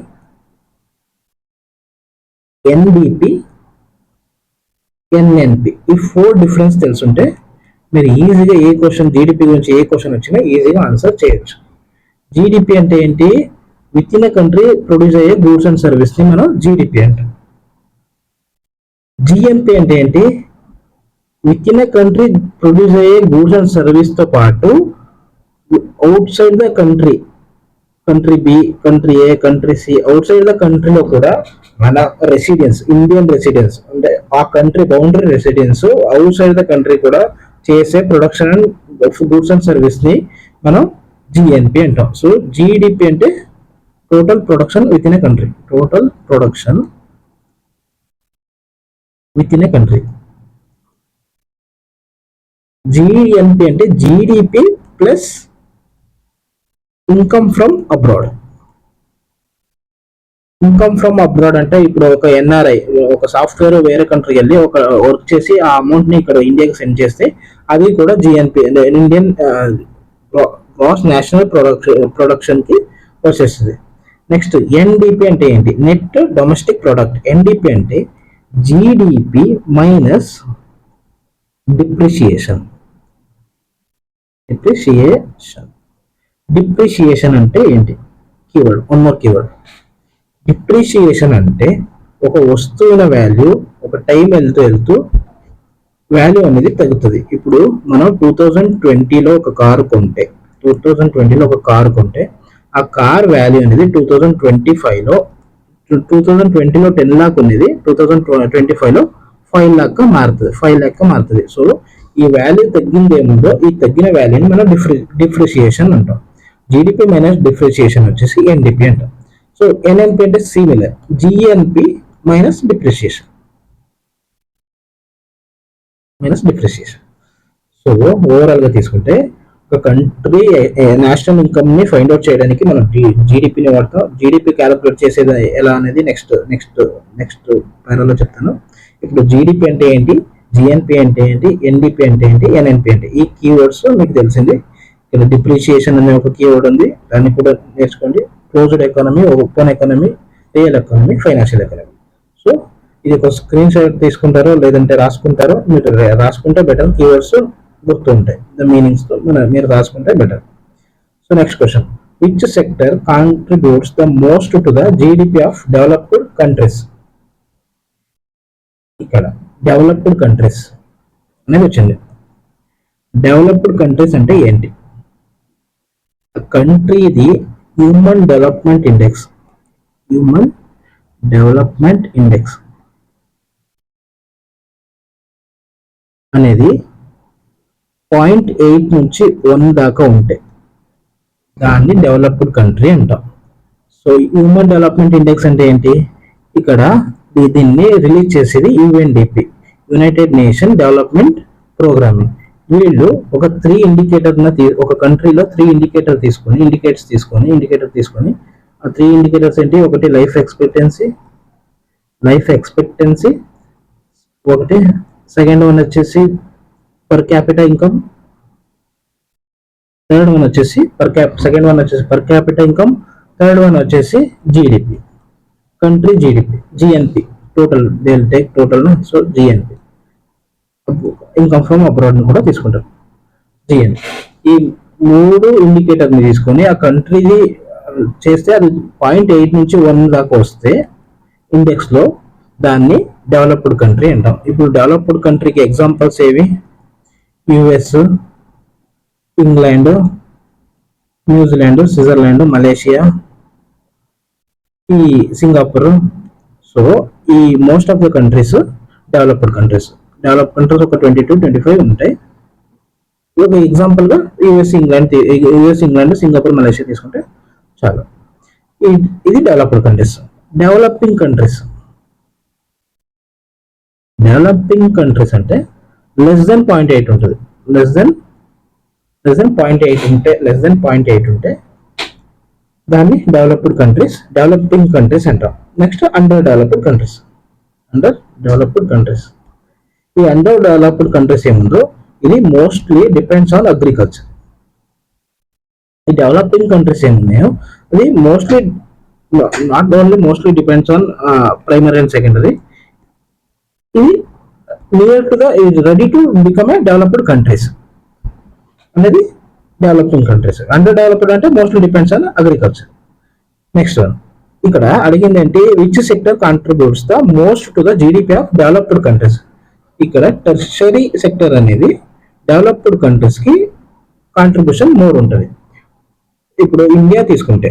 NDP, NNP. ఈ 4 difference తెలుసుంటే మీరు ఈజీగా ఏ క్వశ్చన్ జీడిపి గురించి ఏ క్వశ్చన్ వచ్చినా ఈజీగా ఆన్సర్ చేయొచ్చు. జీడిపి అంటే ఏంటి? Within a country produce అయ్యే గూడ్స్ అండ్ సర్వీస్ ని మనం జీడిపి అంటాం. జిఎన్పి అంటే ఏంటి? Within a country produce అయ్యే గూడ్స్ అండ్ సర్వీస్ తో పాటు outside the country, country B, country A, country C, outside the కంట్రీలో కూడా మన రెసిడెన్స్, ఇండియన్ రెసిడెన్స్ అంటే ఆ country boundary residence outside the country కూడా చేసే production and goods and service ని మనం జిఎన్పి అంటాం. సో జిడిపి అంటే total production within a country, total production within a country. GNP అంటే GDP plus income from abroad. Income from abroad అంటే ఇప్పుడు ఒక ఎన్ఆర్ఐ ఒక సాఫ్ట్వేర్ వేరే కంట్రీకి వెళ్ళి ఒక వర్క్ చేసి ఆ అమౌంట్ ని ఇక్కడ ఇండియాకి సెండ్ చేస్తే అది కూడా GNP, Indian gross national production కి వచ్చేస్తుంది. నెక్స్ట్ ఎన్డిపి అంటే ఏంటి? Net domestic product. ఎన్డిపి అంటే జిడిపి మైనస్ డిప్రిషియేషన్. డిప్రిషియేషన్ అంటే ఏంటి? Keyword, one more keyword. Depreciation అంటే ఒక వస్తువుల వాల్యూ ఒక టైం వెళ్తూ వాల్యూ అనేది తగ్గుతుంది. ఇప్పుడు మనం 2020లో ఒక కారు కొంటే, ఆ కార్ వాల్యూ అనేది 2025లో 2020లో 10 లాక్ ఉన్నది 2025లో 5 లాక్ మారుతుంది. సో ఈ వాల్యూ తగ్గింది ఏముందో ఈ తగ్గిన వాల్యూని మనం డిప్రిషియేషన్ అంటాం. జీడిపి మైనస్ డిప్రిషియేషన్ వచ్చేసి ఎన్డిపి అంటాం. సో ఎన్ఎన్పి అంటే similar, GNP minus depreciation. So overall గా తీసుకుంటే ఒక కంట్రీ నేషనల్ ఇన్కమ్ ని ఫైండ్ అవుట్ చేయడానికి మనం జీడిపిని వాడతాం. జీడిపి క్యాలిక్యులేట్ చేసేది ఎలా అనేది నెక్స్ట్ ప్యారాలో చెప్తాను. ఇప్పుడు జీడిపి అంటే ఏంటి, జిఎన్పి అంటే ఏంటి, ఎన్డిపి అంటే ఏంటి, ఎన్ఎన్పి అంటే ఈ కీవర్డ్స్ మీకు తెలిసింది. ఇక్కడ డిప్రిషియేషన్ అనే ఒక కీవర్డ్ ఉంది, దాన్ని కూడా నేర్చుకోండి. Closed economy, open economy, real economy, financial economy. So ఇది ఒక స్క్రీన్ షాట్ తీసుకుంటారో లేదంటే రాసుకుంటారో, మీరు రాసుకుంటే బెటర్, కీవర్డ్స్ గుర్తు ఉంటాయి, ద మీనింగ్స్ తో మీరు రాసుకుంటే better. So next question, which sector contributes the most to the GDP of developed countries? ఇక్కడ డెవలప్డ్ కంట్రీస్ అనేది వచ్చింది. డెవలప్డ్ కంట్రీస్ అంటే ఏంటి? కంట్రీది హ్యూమన్ డెవలప్మెంట్ ఇండెక్స్ అనేది 0.8 నుంచి 1 దాకా ఉంటాయి, దాన్ని డెవలప్డ్ కంట్రీ అంటాం. సో హ్యూమన్ డెవలప్మెంట్ ఇండెక్స్ అంటే ఏంటి? ఇక్కడ దీన్ని రిలీజ్ చేసేది UNDP, United nation development programming. వీళ్ళు ఒక 3 ఇండికేటర్ ఒక కంట్రీలో 3 ఇండికేటర్ తీసుకొని ఆ 3 ఇండికేటర్స్ ఏంటి? ఒకటి లైఫ్ ఎక్స్పెక్టెన్సీ, ఒకటి సెకండ్ వన్ వచ్చేసి per capital income, third one వచ్చేసి per capital income, third one వచ్చేసి GDP, country GDP, GNP total, they will take total. So GNP, income from abroad కూడా తీసుకుంటారు జిఎన్పి. ఈ 3 ఇండికేటర్ ని తీసుకొని ఆ కంట్రీది చేస్తే అది 0.8 నుంచి 1 దాకా వస్తే ఇండెక్స్ లో దాన్ని డెవలప్డ్ కంట్రీ అంటాం. ఇప్పుడు డెవలప్డ్ కంట్రీకి ఎగ్జాంపుల్స్ ఏవి? US, England, New Zealand, Switzerland, Malaysia, ఈ సింగపూర్. సో ఈ most of the countries developed countries. Develop countries ఒక 22-25 ఉంటాయి. ఒక ఎగ్జాంపుల్గా యుఎస్ ఇంగ్లాండ్, సింగపూర్, మలేషియా తీసుకుంటే చాలు. ఇది డెవలప్డ్ కంట్రీస్. డెవలపింగ్ కంట్రీస్ అంటే లెస్ దెన్ 0.8 ఉంటుంది. లెస్ దెన్ 0.8 ఉంటే దాన్ని డెవలప్డ్ డెవలపింగ్ కంట్రీస్ అంటాం. Next underdeveloped countries. ఈ అండర్ డెవలప్డ్ కంట్రీస్ ఏముందో ఇది మోస్ట్లీ డిపెండ్స్ ఆన్ అగ్రికల్చర్. ఈ డెవలపింగ్ కంట్రీస్ ఏమున్నాయో అది mostly depends on primary and secondary. ఇది near to the ready to become a developed countries అనేది developing countries. Underdeveloped అంటే mostly depends on agriculture. Next one ఇక్కడ అడిగింది ఏంటి, which sector contributes the most to the GDP of developed countries. ఇక్కడ tertiary sector అనేది developed countries కి contribution more ఉంటుంది. ఇప్పుడు ఇండియా తీసుకుంటే,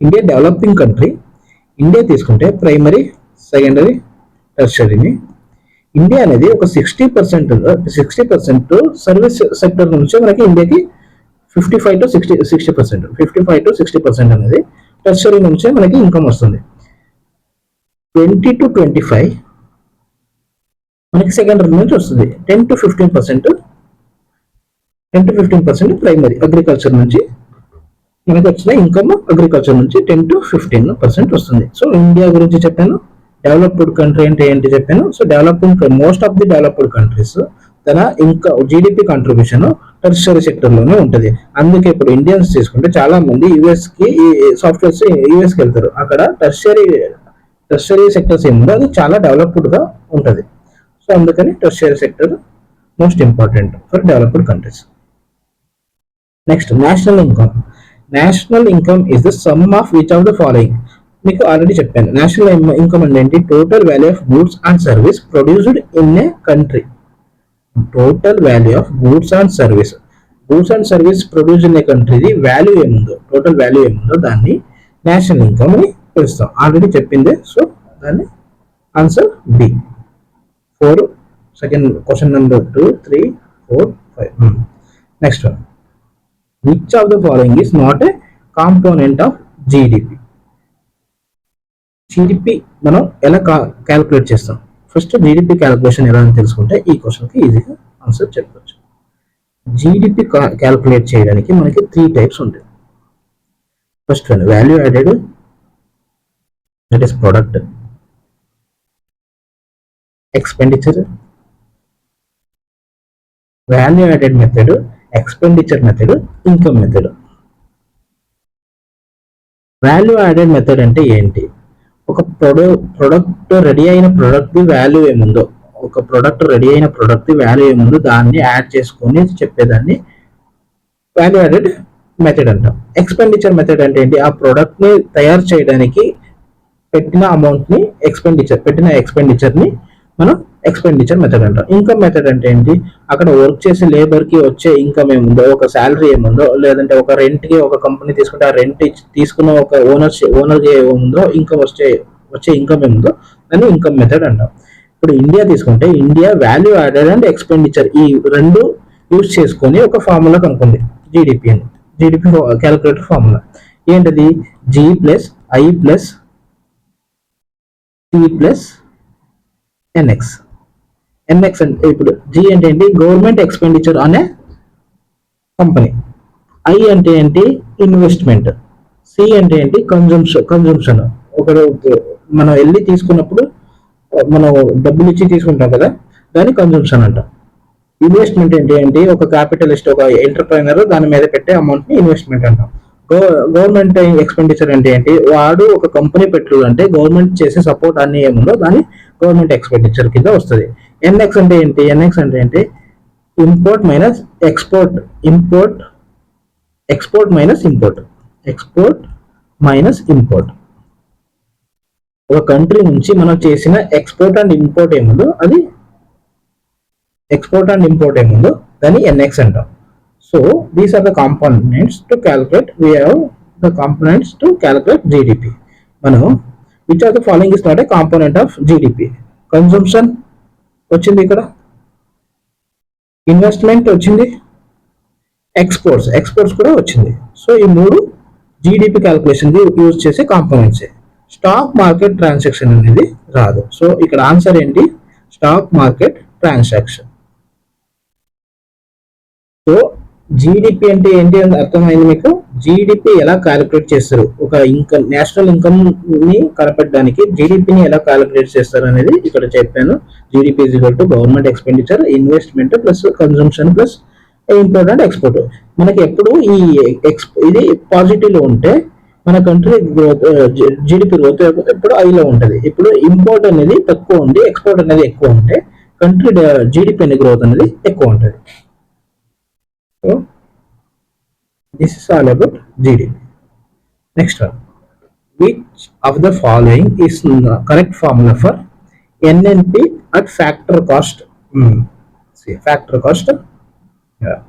ఇండియా డెవలపింగ్ కంట్రీ. ఇండియా తీసుకుంటే ప్రైమరీ, సెకండరీ, టెర్షరీని ఇండియా అనేది ఒక 60% సర్వీస్ సెక్టర్ నుంచి మనకి ఇండియాకి 55-60% అనేది టెర్షరీ నుంచే మనకి ఇన్కమ్ వస్తుంది. 20-25 మనకి సెకండరీ నుంచి వస్తుంది. 10-15% ప్రైమరీ అగ్రికల్చర్ నుంచి మనకి వచ్చిన ఇన్కమ్. అగ్రికల్చర్ నుంచి 10-15% వస్తుంది. సో ఇండియా గురించి చెప్పాను. డెవలప్డ్ కంట్రీ అంటే ఏంటి చెప్పాను. So most of the developed countries తన ఇంకా జీడిపి కాంట్రిబ్యూషన్ టెర్షరీ సెక్టర్ లోనే ఉంటుంది. అందుకే ఇప్పుడు ఇండియన్స్ తీసుకుంటే చాలా మంది యుఎస్ కి సాఫ్ట్వేర్స్ యుఎస్ కి వెళ్తారు. అక్కడ టెర్షరీ సెక్టర్స్ ఏముందో అది చాలా డెవలప్డ్ గా ఉంటుంది. సో అందుకని tertiary sector most important for developed countries. Next national income is the sum of which of the following. మీకు ఆల్రెడీ చెప్పాను. నేషనల్ ఇన్కమ్ అంటే ఏంటి, total value of goods and service produced in a country. Total value of goods and service produced in a కంట్రీది value ఏముందో, total value ఏముందో దాన్ని national income అని పిలుస్తాం. ఆల్రెడీ చెప్పిందే. సో దాన్ని answer B. 4 second question number 2, 3, 4, 5. Next one, which of the following is not a component of GDP. GDP మనం ఎలా క్యాలిక్యులేట్ చేస్తాం. ఫస్ట్ జీడిపి క్యాలిక్యులేషన్ ఎలా అని తెలుసుకుంటే ఈ క్వశ్చన్కి ఈజీగా ఆన్సర్ చెప్పవచ్చు. జీడిపి క్యాలిక్యులేట్ చేయడానికి మనకి 3 టైప్స్ ఉంటాయి. First one value added, that is product, expenditure. Value added method, expenditure method, income method. Value added method అంటే ఏంటి, ఒక ప్రొడక్ట్ రెడీ అయిన ప్రొడక్ట్ వాల్యూ ఏముందో, దాన్ని యాడ్ చేసుకొని చెప్పేదాన్ని వాల్యూ యాడెడ్ మెథడ్ అంటాం. ఎక్స్పెండిచర్ మెథడ్ అంటే ఏంటి, ఆ ప్రొడక్ట్ ని తయారు చేయడానికి పెట్టిన అమౌంట్ ని ఎక్స్పెండిచర్ ని మనం ఎక్స్పెండిచర్ మెథడ్ అంటాం. ఇన్కమ్ మెథడ్ అంటే ఏంటి, అక్కడ వర్క్ చేసే లేబర్ కి వచ్చే ఇన్కమ్ ఏముందో, ఒక శాలరీ ఏముందో, లేదంటే ఒక రెంట్ కి ఒక కంపెనీ తీసుకుంటే ఆ రెంట్ తీసుకున్న ఒక ఓనర్ కి ఏముందో ఇన్కమ్ వచ్చే ఇన్కమ్ ఏముందో దాన్ని ఇన్కమ్ మెథడ్ అంటాం. ఇప్పుడు ఇండియా తీసుకుంటే India value added and expenditure ఈ రెండు యూజ్ చేసుకొని ఒక ఫార్ములా కనుక్కుంది జీడిపి క్యాలిక్యులేటర్ ఫార్ములా. ఏంటది, G + I + T + NX. అంటే ఇప్పుడు G అంటే ఏంటి, గవర్నమెంట్ ఎక్స్పెండిచర్ అనే కంపెనీ. I అంటే ఏంటి, ఇన్వెస్ట్మెంట్. C అంటే ఏంటి, కన్జంప్షన్. ఒకరు మనం వెళ్ళి తీసుకున్నప్పుడు మనం డబ్బులు ఇచ్చి తీసుకుంటాం కదా, దాన్ని కన్జంప్షన్ అంటాం. ఇన్వెస్ట్మెంట్ ఏంటి, ఒక క్యాపిటలిస్ట్, ఒక ఎంటర్ప్రైనర్ దాని మీద పెట్టే అమౌంట్ ని ఇన్వెస్ట్మెంట్ అంటాం. గవర్నమెంట్ ఎక్స్పెండిచర్ అంటే ఏంటి, వాడు ఒక కంపెనీ పెట్టాలంటే గవర్నమెంట్ చేసే సపోర్ట్ అన్ని ఏముందో దాన్ని గవర్నమెంట్ ఎక్స్పెండిచర్ కింద వస్తుంది. NX అంటే ఏంటి, import minus export. Export minus import. ఒక కంట్రీ నుంచి మనం చేసిన ఎక్స్పోర్ట్ అండ్ ఇంపోర్ట్ ఏముందో దాన్ని NX అంటాం. So these are the components to calculate. We have the components to calculate GDP. మనం which of the following is not a component of GDP? Consumption వచ్చింది, ఇక్కడ ఇన్వెస్ట్మెంట్ వచ్చింది, ఎక్స్పోర్ట్స్ కూడా వచ్చింది. So ఈ మూడు జీడిపి క్యాల్కులేషన్ కి యూజ్ చేసే కాంపోనెంట్స్. స్టాక్ మార్కెట్ ట్రాన్సాక్షన్ అనేది రాదు. సో ఇక్కడ ఆన్సర్ ఏంటి? Stock market transaction. So GDP అంటే ఏంటి అని అర్థమైంది మీకు? జీడిపి ఎలా క్యాలిక్యులేట్ చేస్తారు, ఒక ఇన్కమ్, నేషనల్ ఇన్కమ్ ని కనపెట్టడానికి జీడిపిని ఎలా క్యాలిక్యులేట్ చేస్తారు అనేది ఇక్కడ చెప్పాను. GDP is equal to government expenditure, investment plus consumption plus import and export. మనకి ఎప్పుడు ఇది పాజిటివ్ లో ఉంటే మన కంట్రీ గ్రోత్, జీడిపి గ్రోత్ ఎప్పుడు ఐలో ఉంటుంది. ఇప్పుడు ఇంపోర్ట్ అనేది తక్కువ ఉండి ఎక్స్పోర్ట్ అనేది ఎక్కువ ఉంటే కంట్రీ జీడిపి అనే గ్రోత్ అనేది ఎక్కువ ఉంటుంది. So this is all about GDP. Next one, which of the following is the correct formula for NNP at factor cost? See, factor cost. Yeah.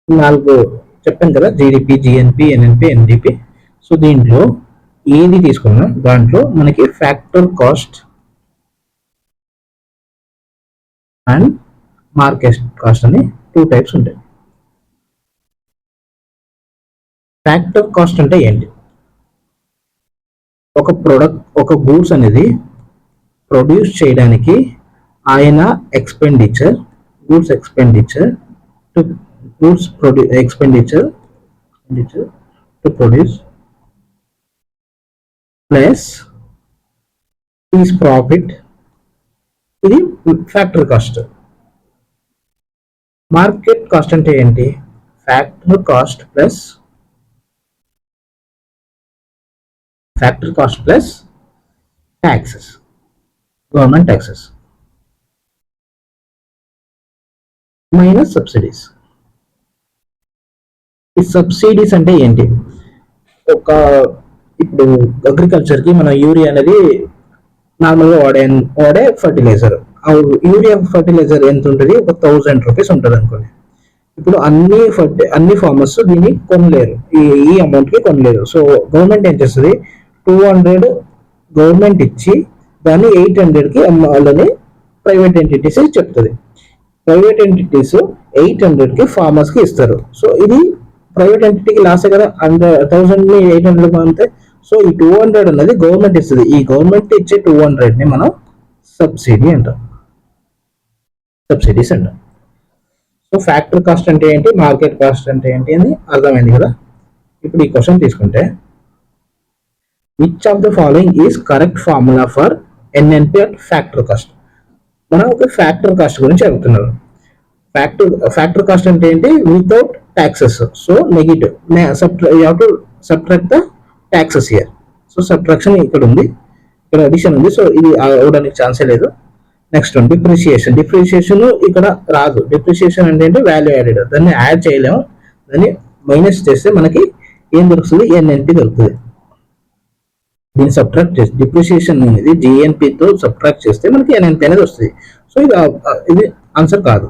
నాలుగు చెప్పాను కదా, GDP, GNP, NNP, NDP. So దీంట్లో ఏది తీసుకున్నా దాంట్లో మనకి factor cost and market cost అని two types ఉంటాయి. ఫ్యాక్టర్ కాస్ట్ అంటే ఏంటి? ఒక ప్రోడక్ట్, ఒక గూడ్స్ అనేది ప్రొడ్యూస్ చేయడానికి ఆయన expenditure, goods expenditure to goods expenditure to produce plus is profit, ఇది ఫ్యాక్టర్ కాస్ట్. మార్కెట్ కాస్ట్ అంటే ఏంటి? Factor cost plus taxes, government taxes minus subsidies. ఈ సబ్సిడీస్ అంటే ఏంటి? ఇప్పుడు అగ్రికల్చర్ కి మన యూరియా అనేది నార్మల్గా వాడే ఫర్టిలైజర్. యూరియా ఫర్టిలైజర్ ఎంత ఉంటుంది? ఒక 1000 రూపీస్ ఉంటుంది అనుకోండి. ఇప్పుడు అన్ని ఫార్మర్స్ దీన్ని కొనలేరు, ఈ అమౌంట్ కి కొనలేరు. సో గవర్నమెంట్ ఏం చేస్తుంది? 200 గవర్నమెంట్ ఇచ్చి దాన్ని 800 కి అమ్మాలని ప్రైవేట్ ఎంటిటీస్ చెప్తుంది. ప్రైవేట్ ఎంటిటీస్ 800 కి ఫార్మర్స్ కి ఇస్తారు. సో ఇది ప్రైవేట్ ఎంటిటీకి లాసే కదా, 1000 ని 800 అంతే. సో ఈ 200 అనేది గవర్నమెంట్ ఇస్తుంది. ఈ గవర్నమెంట్ ఇచ్చే 200 ని మనం సబ్సిడీ అంటాం, సబ్సిడీస్ అంటాం. సో ఫ్యాక్టర్ కాస్ట్ అంటే ఏంటి, మార్కెట్ కాస్ట్ అంటే ఏంటి అని అర్థమైంది కదా. ఇప్పుడు ఈ క్వశ్చన్ తీసుకుంటే, which of the following is correct formula for NNP at factor cost? మనం ఒక ఫ్యాక్టర్ కాస్ట్ గురించి అడుగుతున్నారు. ఫ్యాక్టర్ కాస్ట్ అంటే ఏంటి? Without taxes. So negative, you have to subtract the taxes here. So subtraction ఇక్కడ ఉంది, ఇక్కడ అడిషన్ ఉంది. సో ఇది అవడానికి ఛాన్సే లేదు. Next one, depreciation. డిప్రిషియేషన్ ఇక్కడ రాదు. డిప్రిషియేషన్ అంటే వాల్యూ యాడెడ్, దాన్ని యాడ్ చేయలేము. దాన్ని మైనస్ చేస్తే మనకి ఏం దొరుకుతుంది? ఎన్ఎన్పి దొరుకుతుంది. దీన్ని సబ్ట్రాక్ట్ చేస్తే, డిప్రిషియేషన్ అనేది జిఎన్పితో సబ్ట్రాక్ట్ చేస్తే మనకి ఎన్ఎన్పి అనేది వస్తుంది. సో ఇది ఆన్సర్ కాదు.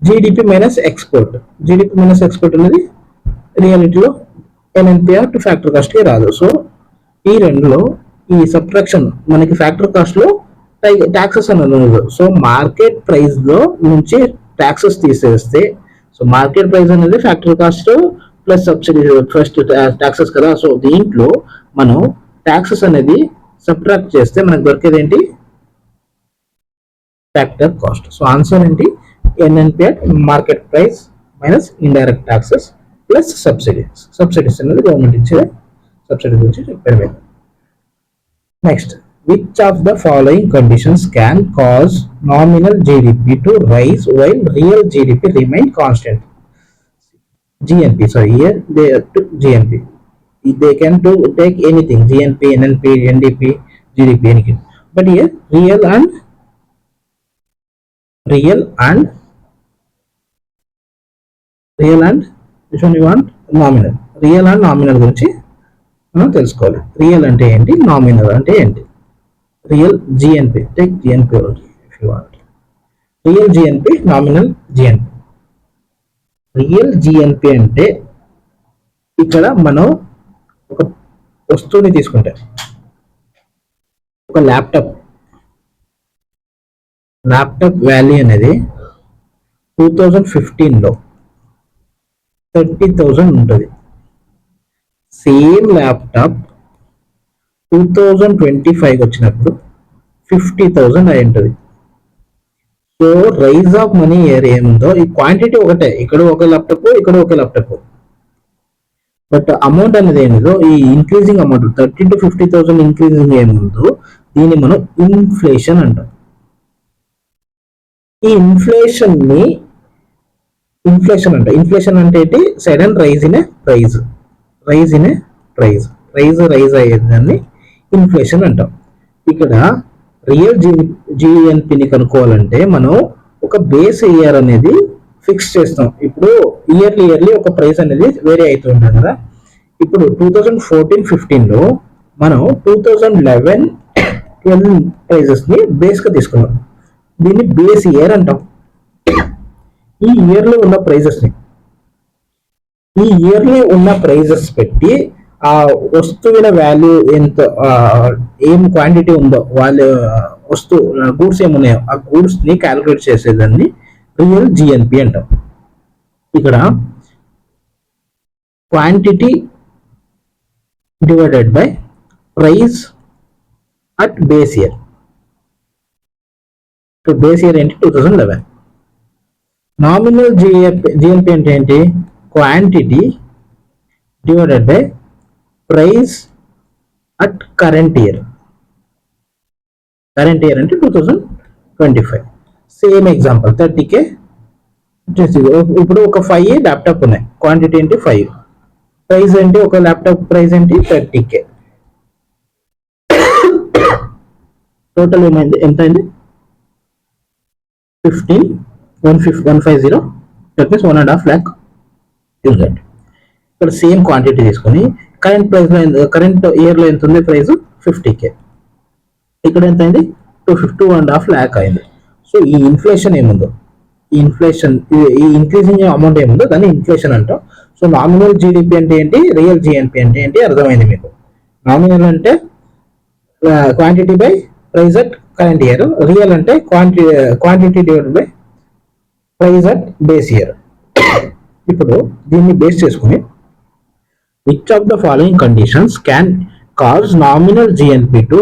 GDP minus export, GDP minus export అనేది రియాలిటీలో ఎన్ఎన్పి టు ఫ్యాక్టర్ కాస్ట్ కి రాదు. సో ఈ రెండులో ఈ సబ్ట్రాక్షన్ మనకి ఫ్యాక్టర్ కాస్ట్ లో ట్యాక్సెస్ అనేది ఉండదు. సో మార్కెట్ ప్రైస్ లో నుంచి ట్యాక్సెస్ తీసేస్తే, సో మార్కెట్ ప్రైస్ అనేది factor cost plus subsidy first taxes కదా. సో దీంట్లో మనం ట్యాక్సెస్ అనేది సబ్ట్రాక్ట్ చేస్తే మనకు దొరికేది ఏంటి? Factor cost. సో ఆన్సర్ ఏంటి? NNP at market price minus indirect taxes plus subsidies. Subsidies అనేది గవర్నమెంట్ ఇచ్చే సబ్సిడీ గురించి చెప్పారు. Next, which of the following conditions can cause nominal GDP to rise while real GDP remain constant? GNP, sorry, here they took GNP. They can take anything, GNP, NNP, NDP, GDP, anything. But here real and which one you want? Nominal. Real and nominal గురించి మనం తెలుసుకోవాలి. Real అంటే ఏంటి, nominal అంటే ఏంటి? Real GNP, take GNP only if you want. Real GNP, nominal GNP. Real GNP అంటే ఇక్కడ మనం ఒక వస్తువుని తీసుకుంటే, ఒక ల్యాప్టాప్ వాల్యూ అనేది 2015లో 30,000 ఉంటుంది. సేమ్ ల్యాప్టాప్ 2025 వచ్చినప్పుడు 50,000 అయి ఉంటుంది. సో రైజ్ ఆఫ్ మనీ ఏముందో, ఈ క్వాంటిటీ ఒకటే, ఇక్కడ ఒక ల్యాప్టాప్, ఇక్కడ ఒక ల్యాప్టాప్, బట్ అమౌంట్ అనేది ఏమిదో, ఈ ఇంక్రీజింగ్ అమౌంట్ 30 to 50,000 ఇంక్రీజింగ్ ఏముందో దీన్ని మనం ఇన్ఫ్లేషన్ అంటాం. ఈ ఇన్ఫ్లేషన్ అంట. ఇన్ఫ్లేషన్ అంటే ఏంటి? Sudden rise in a price, rise అయ్యేదాన్ని ఇన్ఫ్లేషన్ అంటాం. ఇక్కడ రియల్ జిఎన్పిని కనుక్కోవాలంటే మనం ఒక బేస్ ఇయర్ అనేది ఫిక్స్ చేస్తాం. ఇప్పుడు ఇయర్లీ ఒక ప్రైస్ అనేది వేరే అవుతూ ఉంటుంది కదా. ఇప్పుడు 2014-15లో మనం 2011-12 ప్రైజెస్ ని బేస్ గా తీసుకున్నాం. దీన్ని బేస్ ఇయర్ అంటాం. ఈ ఇయర్లో ఉన్న ప్రైజెస్ పెట్టి ఆ వస్తువుల వాల్యూ ఎంత, ఏం క్వాంటిటీ ఉందో, వాళ్ళు గూడ్స్ ఏమున్నాయో ఆ గూడ్స్ ని క్యాలిక్యులేట్ చేసేదాన్ని రియల్ జిఎన్పి అంటాం. ఇక్కడ quantity divided by price at base year. Base year ఏంటి? 2011. నామినల్ జిఎన్పి అంటే ఏంటి? Quantity divided by price at current year. అంటే 2025. Same example 30K. ఇప్పుడు ఒక 5 ల్యాప్టాప్ ఉన్నాయి, క్వాంటిటీ ఏంటి? 5. ప్రైస్ ఏంటి? ఒక ల్యాప్టాప్ ప్రైస్ ఏంటి? 30K. టోటల్ ఏమైంది? ఎంత అయింది? 150. That means 1.5 lakh unit. ఇక్కడ సేమ్ క్వాంటిటీ తీసుకొని కరెంట్ ప్రైస్ లో, కరెంట్ ఇయర్ లో ఎంత ఉంది ప్రైస్? 50K. ఇక్కడ ఎంత అయింది? 2.5 lakh అయింది. సో ఈ ఇన్ఫ్లేషన్ ఏముందో, ఈ ఇంక్రీజింగ్ అమౌంట్ ఏముందో దాన్ని ఇన్ఫ్లేషన్ అంటాం. సో నామినల్ జీడిపి అంటే ఏంటి, రియల్ జిఎన్పి అంటే ఏంటి అర్థమైంది మీకు. నామినల్ అంటే quantity by price at current year, real అంటే quantity divided by price at base year. ఇప్పుడు దీన్ని బేస్ చేసుకుని which of the following conditions can cause nominal GNP to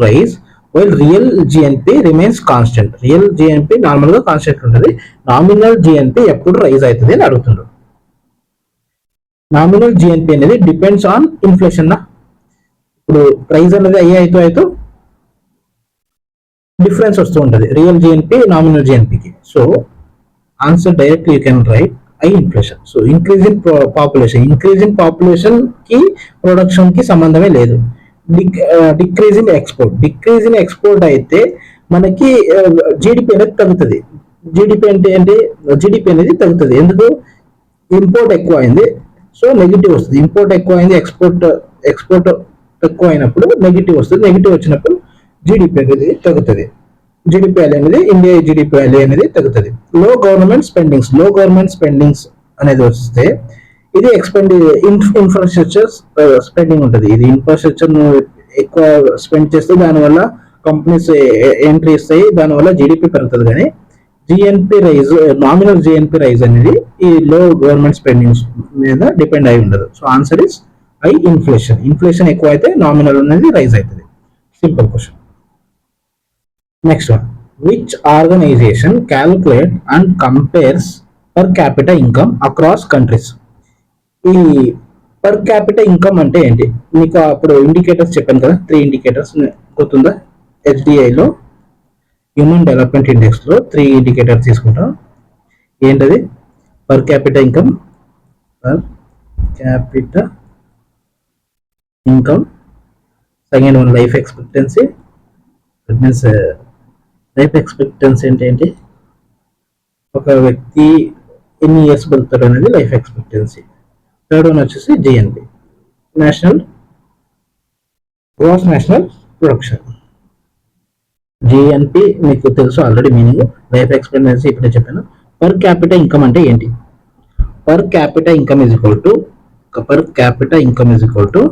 rise while real GNP remains constant. Real GNP normal గా constant ఉంటుంది, nominal GNP ఎప్పుడు rise అవుతుంది అని అడుగుతుండ్రు. Nominal GNP అనేది డిపెండ్స్ ఆన్ ఇన్ఫ్లేషన్. ఇప్పుడు ప్రైస్ అనేది అయితే డిఫరెన్స్ వస్తూ ఉంటుంది రియల్ జిఎన్పి నామినల్ జిఎన్పికి. So answer directly you can write I inflation. So increase in population కి ప్రొడక్షన్ కి సంబంధమే లేదు. డిక్రీజ్ ఇన్ ఎక్స్పోర్ట్ అయితే మనకి జీడిపి అనేది తగ్గుతుంది. జీడిపి అనేది తగ్గుతుంది. ఎందుకు? ఇంపోర్ట్ ఎక్కువ అయింది, సో నెగిటివ్ వస్తుంది. ఇంపోర్ట్ ఎక్కువ అయింది, ఎక్స్పోర్ట్ తక్కువ అయినప్పుడు నెగిటివ్ వస్తుంది. నెగిటివ్ వచ్చినప్పుడు జీడిపి అనేది తగ్గుతుంది. ఇండియా జీడిపి అనేది తగ్గుతుంది. లో గవర్నమెంట్ స్పెండింగ్స్ అనేది వస్తే ఇది ఇన్ఫ్రాస్ట్రక్చర్ స్పెండింగ్ ఉంటుంది. ఇది ఇన్ఫ్రాస్ట్రక్చర్ ఎక్కువ స్పెండ్ చేస్తే దానివల్ల కంపెనీస్ ఎంట్రీ ఇస్తాయి, దానివల్ల జీడిపి పెరుగుతుంది. కానీ నామినల్ జిఎన్పి రైజ్ అనేది ఈ లో గవర్నమెంట్ స్పెండింగ్స్ మీద డిపెండ్ అయి ఉండదు. So answer is I inflation ఎక్కువ అయితే నామినల్ అనేది రైజ్ అవుతుంది. Simple question. Next one, which organisation calculate and compares per capital income across countries? ఈ పర్ క్యాపిటల్ ఇన్కమ్ అంటే ఏంటి? మీకు అప్పుడు ఇండికేటర్స్ చెప్పాను కదా, 3 ఇండికేటర్స్ గుర్తుందా? HDIలో హ్యూమన్ డెవలప్మెంట్ ఇండెక్స్ లో 3 ఇండికేటర్స్ తీసుకుంటాం. ఏంటది? Per capital income, second one life expectancy. That means life expectancy అంటే ఏంటి? ఒక వ్యక్తి ఎన్ని ఇయర్స్ బతుకుతారు అనేది లైఫ్ ఎక్స్పెక్టెన్సీ. థర్డ్ వన్ వచ్చేసి GNP, gross national production. GNP మీకు తెలుసు ఆల్రెడీ మీనింగ్, లైఫ్ ఎక్స్పెక్టెన్సీ ఇప్పుడే చెప్పాను. పర్ క్యాపిటల్ ఇన్కమ్ అంటే ఏంటి? Per capital income is equal to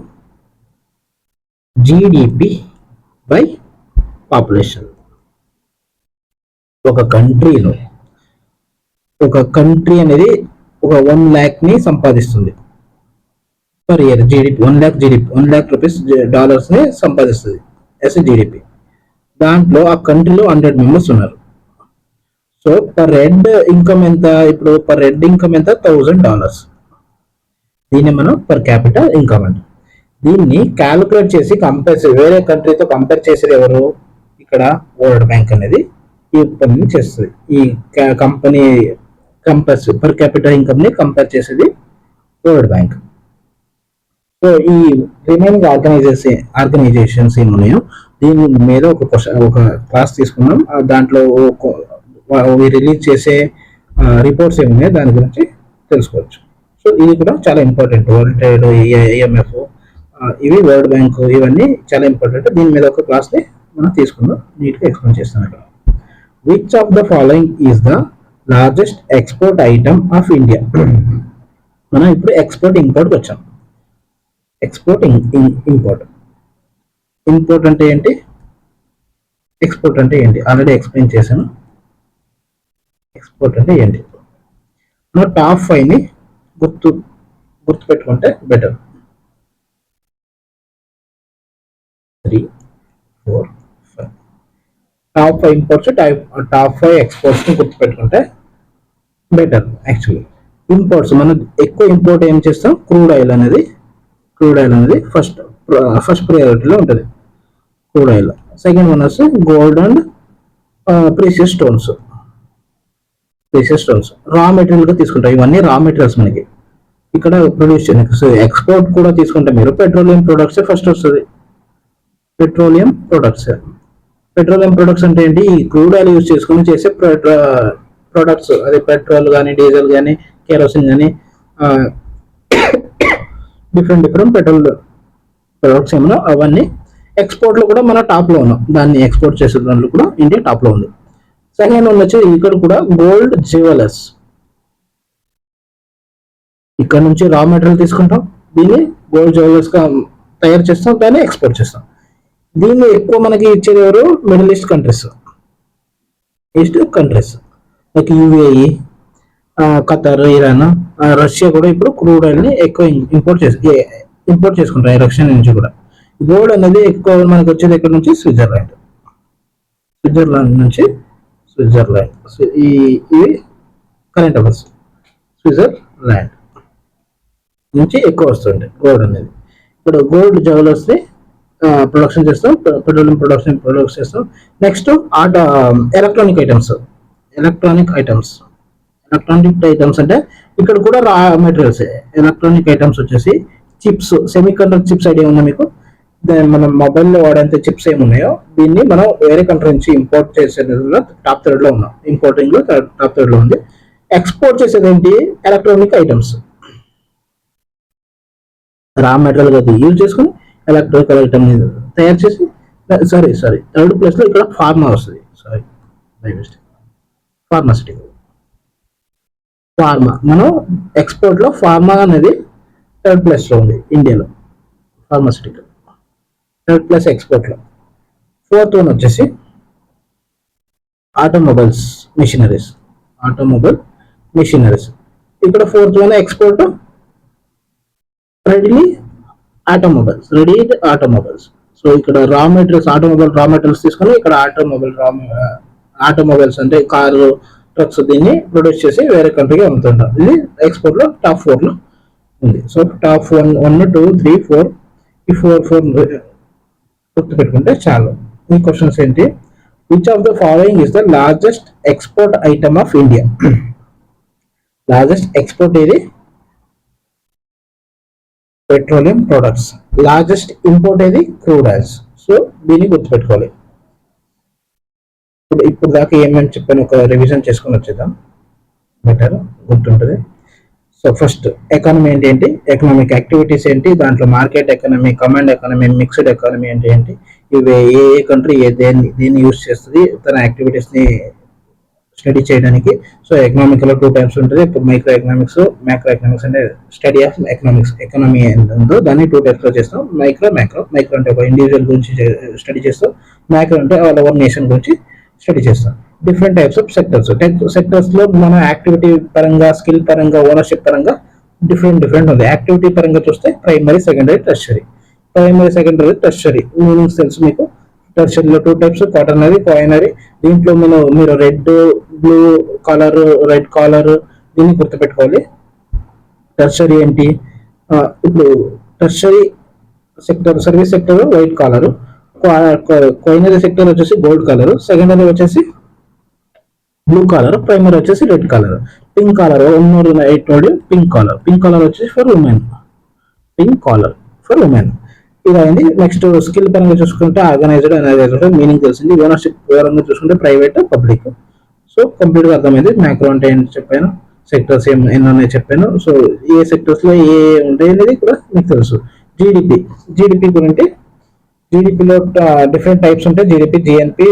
GDP by population. ఒక కంట్రీ అనేది ఒక 1 lakh ని సంపాదిస్తుంది per year. GDP 1 lakh rupees dollars ని సంపాదిస్తుంది యాజ్ జీడిపి. దాంట్లో ఆ కంట్రీలో 100 మెంబర్స్ ఉన్నారు. సో పర్ హెడ్ ఇన్కమ్ ఎంత? ఇప్పుడు పర్ హెడ్ ఇన్కమ్ ఎంత? $1000. దీన్ని మనం పర్ క్యాపిటల్ ఇన్కమ్ అంటే. దీన్ని క్యాలిక్యులేట్ చేసి వేరే కంట్రీతో కంపేర్ చేసేది ఎవరు? ఇక్కడ వరల్డ్ బ్యాంక్ అనేది ఈ పని చేస్తుంది. ఈ కంపెనీ పర్ క్యాపిటల్ ఇన్కమ్ ని కంపేర్ చేసేది వరల్డ్ బ్యాంక్. సో ఈ రిమైనింగ్ ఆర్గనైజేషన్స్ ఏమున్నాయో దీని మీద ఒక క్లాస్ తీసుకున్నాం. దాంట్లో రిలీజ్ చేసే రిపోర్ట్స్ ఏమున్నాయో దాని గురించి తెలుసుకోవచ్చు. సో ఇది కూడా చాలా ఇంపార్టెంట్. వరల్డ్ ట్రేడ్, ఐఎంఎఫ్, ఇవి వరల్డ్ బ్యాంక్, ఇవన్నీ చాలా ఇంపార్టెంట్. దీని మీద ఒక క్లాస్ ని మనం తీసుకుందాం. నీట్గా ఎక్స్ప్లెయిన్ చేస్తాను ఇక్కడ. Which of the following is the largest export item of India? మనం ఇప్పుడు ఎక్స్పోర్ట్ ఇంపోర్ట్కి వచ్చాం. ఎక్స్పోర్ట్ ఇంపోర్ట్ అంటే ఏంటి? ఎక్స్పోర్ట్ అంటే ఏంటి ఆల్రెడీ ఎక్స్ప్లెయిన్ చేశాను. ఎక్స్పోర్ట్ అంటే ఏంటి? మనం టాప్ 5ని గుర్తుపెట్టుకుంటే better. 3, 4, 5 top 5 imports, top 5 exports ని గుర్తుపెట్టుకుంటే బెటర్. యాక్చువల్లీ ఇంపోర్ట్స్ మనం ఎక్కువ ఇంపోర్ట్ ఏం చేస్తాం? క్రూడ్ ఆయిల్ అనేది ఫస్ట్ ప్రయారిటీలో ఉంటుంది. Crude oil. సెకండ్ వన్ వచ్చి gold and precious stones. Raw material గా తీసుకుంటాం. ఇవన్నీ రా మెటీరియల్స్ మనకి ఇక్కడ ప్రొడ్యూస్ చేయడానికి. సో ఎక్స్పోర్ట్ కూడా తీసుకుంటే మీరు పెట్రోలియం ప్రొడక్ట్స్ ఫస్ట్ వస్తుంది. పెట్రోలియం ప్రొడక్ట్స్ అంటే ఏంటి? ఈ క్రూడ్ ఆయిల్ యూజ్ చేసుకుని చేసే ప్రొడక్ట్స్, అదే పెట్రోల్ కానీ, డీజిల్ కానీ, కెరోసిన్ కానీ, డిఫరెంట్ పెట్రోల్ ప్రొడక్ట్స్ ఏమన్నా అవన్నీ ఎక్స్పోర్ట్ లో కూడా మన టాప్ లో ఉన్నాం. దాన్ని ఎక్స్పోర్ట్ చేసే దాంట్లో కూడా ఇండియా టాప్ లో ఉంది. సెకండ్ వన్ వచ్చి ఇక్కడ కూడా గోల్డ్ జ్యువెలర్స్. ఇక్కడ నుంచి రా మెటీరియల్ తీసుకుంటాం, దీన్ని గోల్డ్ జ్యువెలర్స్ గా తయారు చేస్తాం, దాన్ని ఎక్స్పోర్ట్ చేస్తాం. దీన్ని ఎక్కువ మనకి ఇచ్చేది ఎవరు? Middle east countries like UAE, Qatar, Iran, Russia కూడా ఇప్పుడు క్రూడ్ ఆయిల్ ని ఎక్కువ ఇంపోర్ట్ చేసుకుంటారు. రష్యా నుంచి కూడా. గోల్డ్ అనేది ఎక్కువ మనకి వచ్చేది ఎక్కడ నుంచి? స్విట్జర్లాండ్ నుంచి. ఇవి కరెంట్ అఫైర్స్. స్విట్జర్లాండ్ నుంచి ఎక్కువ వస్తుంది గోల్డ్ అనేది. ఇప్పుడు గోల్డ్ జ్యువెలర్స్ ని ప్రొడక్షన్ చేస్తాం, పెట్రోలియం ప్రొడక్షన్ చేస్తాం. నెక్స్ట్ ఎలక్ట్రానిక్ ఐటమ్స్ అంటే ఇక్కడ కూడా రా మెటీరియల్స్. ఎలక్ట్రానిక్ ఐటమ్స్ వచ్చేసి చిప్స్, సెమీకండక్టర్ చిప్స్ ఐడియా ఉందా మీకు? మనం మొబైల్లో వాడేంత చిప్స్ ఏమున్నాయో దీన్ని మనం వేరే కంట్రీ నుంచి ఇంపోర్ట్ చేసేది టాప్ 3 లో ఉన్నాం. ఇంపోర్టింగ్ లో టాప్ 3 లో ఉంది. ఎక్స్పోర్ట్ చేసేది ఏంటి? Electronic items. రా మెటీరియల్ గా యూజ్ చేసుకుని ఎలక్ట్రికల్ ఐటమ్ తయారు చేసి, థర్డ్ ప్లేస్ లో ఇక్కడ ఫార్మా వస్తుంది. ఫార్మా మనం ఎక్స్పోర్ట్ లో ఫార్మా అనేది థర్డ్ ప్లేస్ లో ఉంది ఇండియాలో. ఫార్మాసిటికల్ థర్డ్ ప్లేస్ ఎక్స్పోర్ట్ లో. ఫోర్త్ వన్ వచ్చేసి ఆటోమొబైల్ మిషనరీస్. ఇక్కడ fourth one export ready automobiles. So ఇక్కడ రా మెటీరియల్స్ తీసుకొని ఇక్కడ ఆటోమొబైల్స్ అంటే కారు, ట్రక్స్, దీన్ని ప్రొడ్యూస్ చేసి వేరే కంట్రీకి అమ్ముతుంటారు. ఇది ఎక్స్పోర్ట్ లో టాప్ 4 లో ఉంది. సో టాప్ 1, 2, 3, 4 ఈ 4 గుర్తుపెట్టుకుంటే చాలు. ఈ క్వశ్చన్స్ ఏంటి? Which of the following is the largest export item of India? Largest export ఏది? Petroleum products. లార్జెస్ట్ ఇంపోర్ట్ ఏది? Crude oils. సో దీన్ని గుర్తుపెట్టుకోవాలి. ఇప్పుడు దాకా ఏమేమి చెప్పాను ఒక రివిజన్ చేసుకొని వచ్చేద్దాం, బెటర్ గుర్తుంటుంది. సో ఫస్ట్ ఎకానమీ ఏంటి? ఎకనామిక్ యాక్టివిటీస్ ఏంటి? దాంట్లో market economy, command economy, mixed economy అంటే ఏంటి? ఇవి ఏ ఏ కంట్రీ దేన్ని యూజ్ చేస్తుంది తన యాక్టివిటీస్ని స్టడీ చేయడానికి. సో ఎకనామిక్లో 2 టైప్స్ ఉంటుంది. ఇప్పుడు మైక్రో ఎకనామిక్స్, మ్యాక్రో ఎకనామిక్స్ అంటే స్టడీ ఆఫ్ ఎకనామిక్స్. ఎకనామీ ఉందో దాన్ని 2 టైప్స్లో చేస్తాం. మైక్రో అంటే ఒక ఇండివిజువల్ గురించి స్టడీ చేస్తాం. మ్యాక్రో అంటే ఆల్ ఓవర్ నేషన్ గురించి స్టడీ చేస్తాం. డిఫరెంట్ టైప్స్ ఆఫ్ సెక్టర్స్లో మన యాక్టివిటీ పరంగా, స్కిల్ పరంగా, ఓనర్షిప్ పరంగా డిఫరెంట్ ఉంది. యాక్టివిటీ పరంగా చూస్తే primary, secondary, tertiary. Primary, secondary, tertiary meanings తెలుసు మీకు. టెర్షరీలో 2 టైప్స్, క్వాటర్నరీ, క్వాయినరీ. దీంట్లో మీరు red, blue collar, red collar దీన్ని గుర్తుపెట్టుకోవాలి. టెర్షరీ ఏంటి? ఇప్పుడు tertiary sector, service sector white collar, quinary sector వచ్చేసి గోల్డ్ కలర్, సెకండరీ వచ్చేసి బ్లూ కాలర్, ప్రైమరీ వచ్చేసి red collar. Pink collar pink collar వచ్చేసి for women, pink collar for women. ఇది అయింది. నెక్స్ట్ స్కిల్ పరంగా చూసుకుంటే ఆర్గనైజ్డ్, అనలైజ్డ్ మీనింగ్ తెలిసింది. Ownership పరంగా చూసుకుంటే ప్రైవేట్, పబ్లిక్. సో కంప్లీట్గా అర్థమైంది. మ్యాక్రో అంటే ఏంటి చెప్పాను, సెక్టర్స్ ఎన్ని ఉన్నాయి చెప్పాను. సో ఏ సెక్టర్స్లో ఏ ఉంటాయి అనేది కూడా మీకు తెలుసు. జీడిపి గురించి, జీడిపిలో డిఫరెంట్ టైప్స్ ఉంటాయి. GDP, GNP,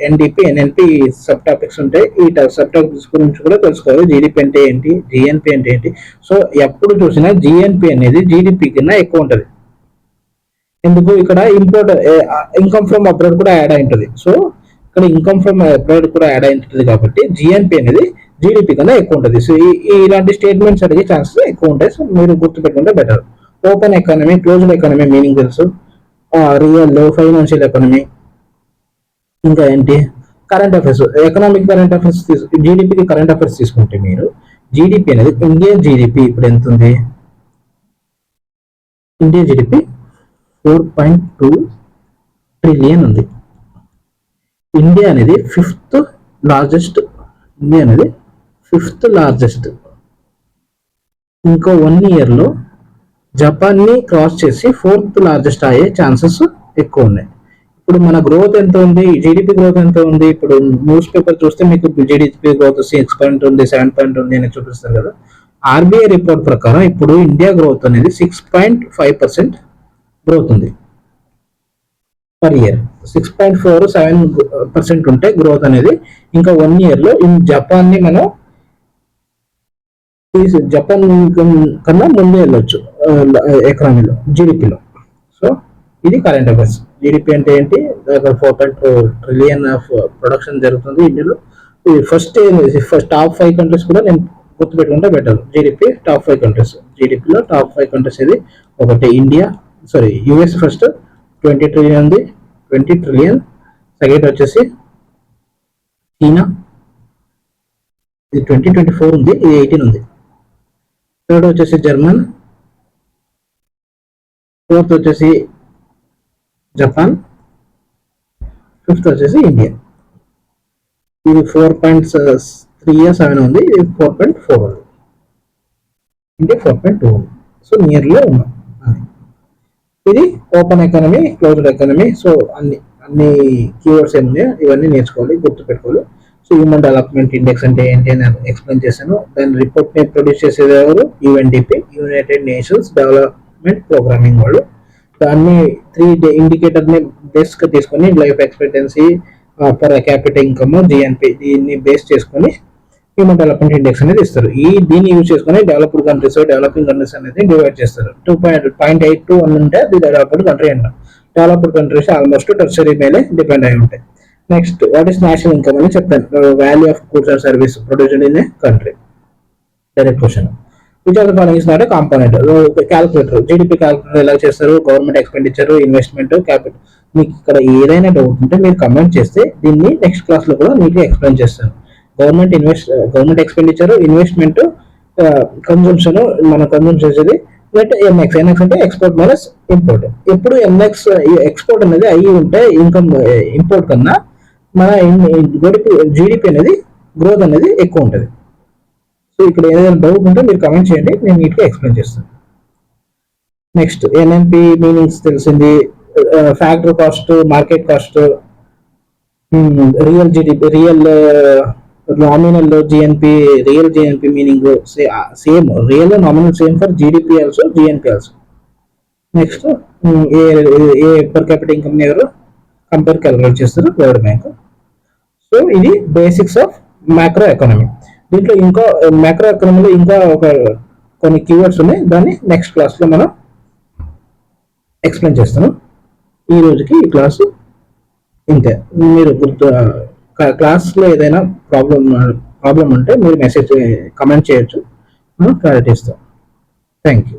NDP, NNP sub topics ఉంటాయి. ఈ సబ్ టాపిక్స్ గురించి కూడా తెలుసుకోవాలి. జీడిపి అంటే ఏంటి, జిఎన్పి అంటే ఏంటి. సో ఎప్పుడు చూసినా జిఎన్పి అనేది జీడిపి కన్నా ఎక్కువ ఉంటుంది. ఎందుకు? ఇక్కడ ఇన్కమ్ ఫ్రమ్ అబ్రాడ్ కూడా యాడ్ అయి ఉంటుంది. సో ఇక్కడ ఇన్కమ్ ఫ్రమ్ అబ్రాడ్ కూడా యాడ్ అయి ఉంటుంది కాబట్టి జిఎన్పి అనేది జీడిపి కన్నా ఎక్కువ ఉంటుంది. సో ఇలాంటి స్టేట్మెంట్స్ అడిగే ఛాన్సెస్ ఎక్కువ ఉంటాయి. సో మీరు గుర్తుపెట్టుకుంటే better. Open economy, closed economy meaning తెలుసు. Real, financial economy. ఇంకా ఏంటి? Current affairs, economic current affairs. జీడిపికి కరెంట్ అఫైర్స్ తీసుకుంటే మీరు జీడిపి అనేది, ఇండియన్ జీడిపి ఇప్పుడు ఎంత ఉంది? ఇండియన్ జీడిపి 4.2 ట్రిలియన్ ఉంది. ఇండియా అనేది ఫిఫ్త్ లార్జెస్ట్. ఇంకో 1 ఇయర్లో జపాన్ని క్రాస్ చేసి 4th లార్జెస్ట్ అయ్యే ఛాన్సెస్ ఎక్కువ ఉన్నాయి. ఇప్పుడు మన గ్రోత్ ఎంత ఉంది, జీడిపి గ్రోత్ ఎంత ఉంది? ఇప్పుడు న్యూస్ పేపర్ చూస్తే మీకు జీడిపి గ్రోత్ 6 ఉంది, 7 ఉంది అని చూపిస్తారు కదా. ఆర్బీఐ రిపోర్ట్ ప్రకారం ఇప్పుడు ఇండియా గ్రోత్ అనేది 6.5% గ్రోత్ ఉంది పర్ ఇయర్. 6.47% ఉంటే గ్రోత్ అనేది ఇంకా 1 ఇయర్లో జపాన్ని మనం జపాన్ కన్నా ముందే వెళ్ళొచ్చు ఎకనామీలో, జీడిపిలో. సో ఇది కరెంట్ అఫైర్స్. జీడిపి అంటే ఏంటి? 4.2 ట్రిలియన్ ఆఫ్ ప్రొడక్షన్ జరుగుతుంది ఇండియాలో. ఫస్ట్ టాప్ 5 కంట్రీస్ కూడా నేను గుర్తుపెట్టుకుంటే బెటర్. జీడిపి టాప్ 5 కంట్రీస్, జీడిపిలో టాప్ 5 కంట్రీస్ ఇది. ఒకటి ఇండియా, యుఎస్ ఫస్ట్ 20 ట్రిలియన్ ఉంది, 20 ట్రిలియన్. సెకండ్ వచ్చేసి చీనా, ఇది 2024 ఉంది, ఇది 18 ఉంది. థర్డ్ వచ్చేసి జర్మన్, ఫోర్త్ వచ్చేసి జపాన్, ఫిఫ్త్ వచ్చేసి ఇండియా. ఇది 4.37 ఉంది, ఇది 4.4 ఉంది, ఇండియా 4.2 ఉంది. సో నియర్లీ ఉన్నాం. ఇది open economy, closed economy. So అన్ని కీవర్డ్స్ ఏమున్నాయో ఇవన్నీ నేర్చుకోవాలి, గుర్తుపెట్టుకోవాలి. సో హ్యూమన్ డెవలప్మెంట్ ఇండెక్స్ అంటే ఏంటి అని ఎక్స్ప్లెయిన్ చేశాను. దాని రిపోర్ట్ ని ప్రొడ్యూస్ చేసేది ఎవరు? UNDP, United nations development programming వాళ్ళు. దాన్ని 3 ఇండికేటర్ ని బేస్ గా తీసుకొని life expectancy, per capital income, GNP దీన్ని బేస్ చేసుకొని హ్యూమన్ డెవలప్మెంట్ ఇండెక్స్ అనేది ఇస్తారు. దీన్ని యూజ్ చేసుకుని డెవలప్డ్ కంట్రీస్, డెవలపింగ్ కంట్రీస్ అనేది డివైడ్ చేస్తారు. 2.82 అని ఉంటే అది డెవలప్డ్ కంట్రీ అంటాం. డెవలప్డ్ కంట్రీస్ ఆల్మోస్ట్ టెర్షరీ మేలే డిపెండ్ అయి ఉంటాయి. Next, what is national income అని చెప్పాను. Value of goods and service produced in a country. Direct question. Which are the following is not a component. Calculator, GDP calculator ఎలా చేస్తారు? Government expenditure, investment, capital. మీకు ఇక్కడ ఏదైనా doubt ఉంటే మీరు comment చేస్తే దీన్ని నెక్స్ట్ క్లాస్ లో కూడా మీకు ఎక్స్ప్లెయిన్ చేస్తాను. గవర్నమెంట్ ఎక్స్పెండిచర్, ఇన్వెస్ట్మెంట్, కన్జంప్షన్, మన కన్జంప్షన్ చేసేది. ఎన్ఎక్స్ అంటే ఎక్స్పోర్ట్ మైనస్ ఇంపోర్ట్. ఎప్పుడు ఎన్ఎక్స్ ఎక్స్పోర్ట్ అనేది అయ్యి ఉంటే ఇన్కమ్ ఇంపోర్ట్ కన్నా మన జీడిపి అనేది గ్రోత్ అనేది ఎక్కువ ఉంటుంది. సో ఇక్కడ ఏదైనా డౌట్ ఉంటే మీరు కమెంట్ చేయండి, నేను నీట్గా ఎక్స్ప్లెయిన్ చేస్తాను. నెక్స్ట్, ఎన్ఎంపి మీనింగ్స్ తెలిసింది. Factory cost, market cost, real GDP, real nominal GNP, real GNP meaning same. Real nominal same for GDP also, GNP also. Next, A per capital income ఎవరు? Compare calculate చేస్తారు world bank. So ఇది basics of macro economy. దీంట్లో ఇంకా macro ఎకానమీలో ఇంకా కొన్ని keywords ఉన్నాయి, దాన్ని నెక్స్ట్ క్లాస్లో మనం ఎక్స్ప్లెయిన్ చేస్తాను. ఈ రోజుకి ఈ క్లాసు ఇంతే. మీరు క్లాస్లో ఏదైనా ప్రాబ్లం ఉంటే మీరు మెసేజ్ కమెంట్ చేయొచ్చు, మనం క్లారిటీ ఇస్తాం. Thank you.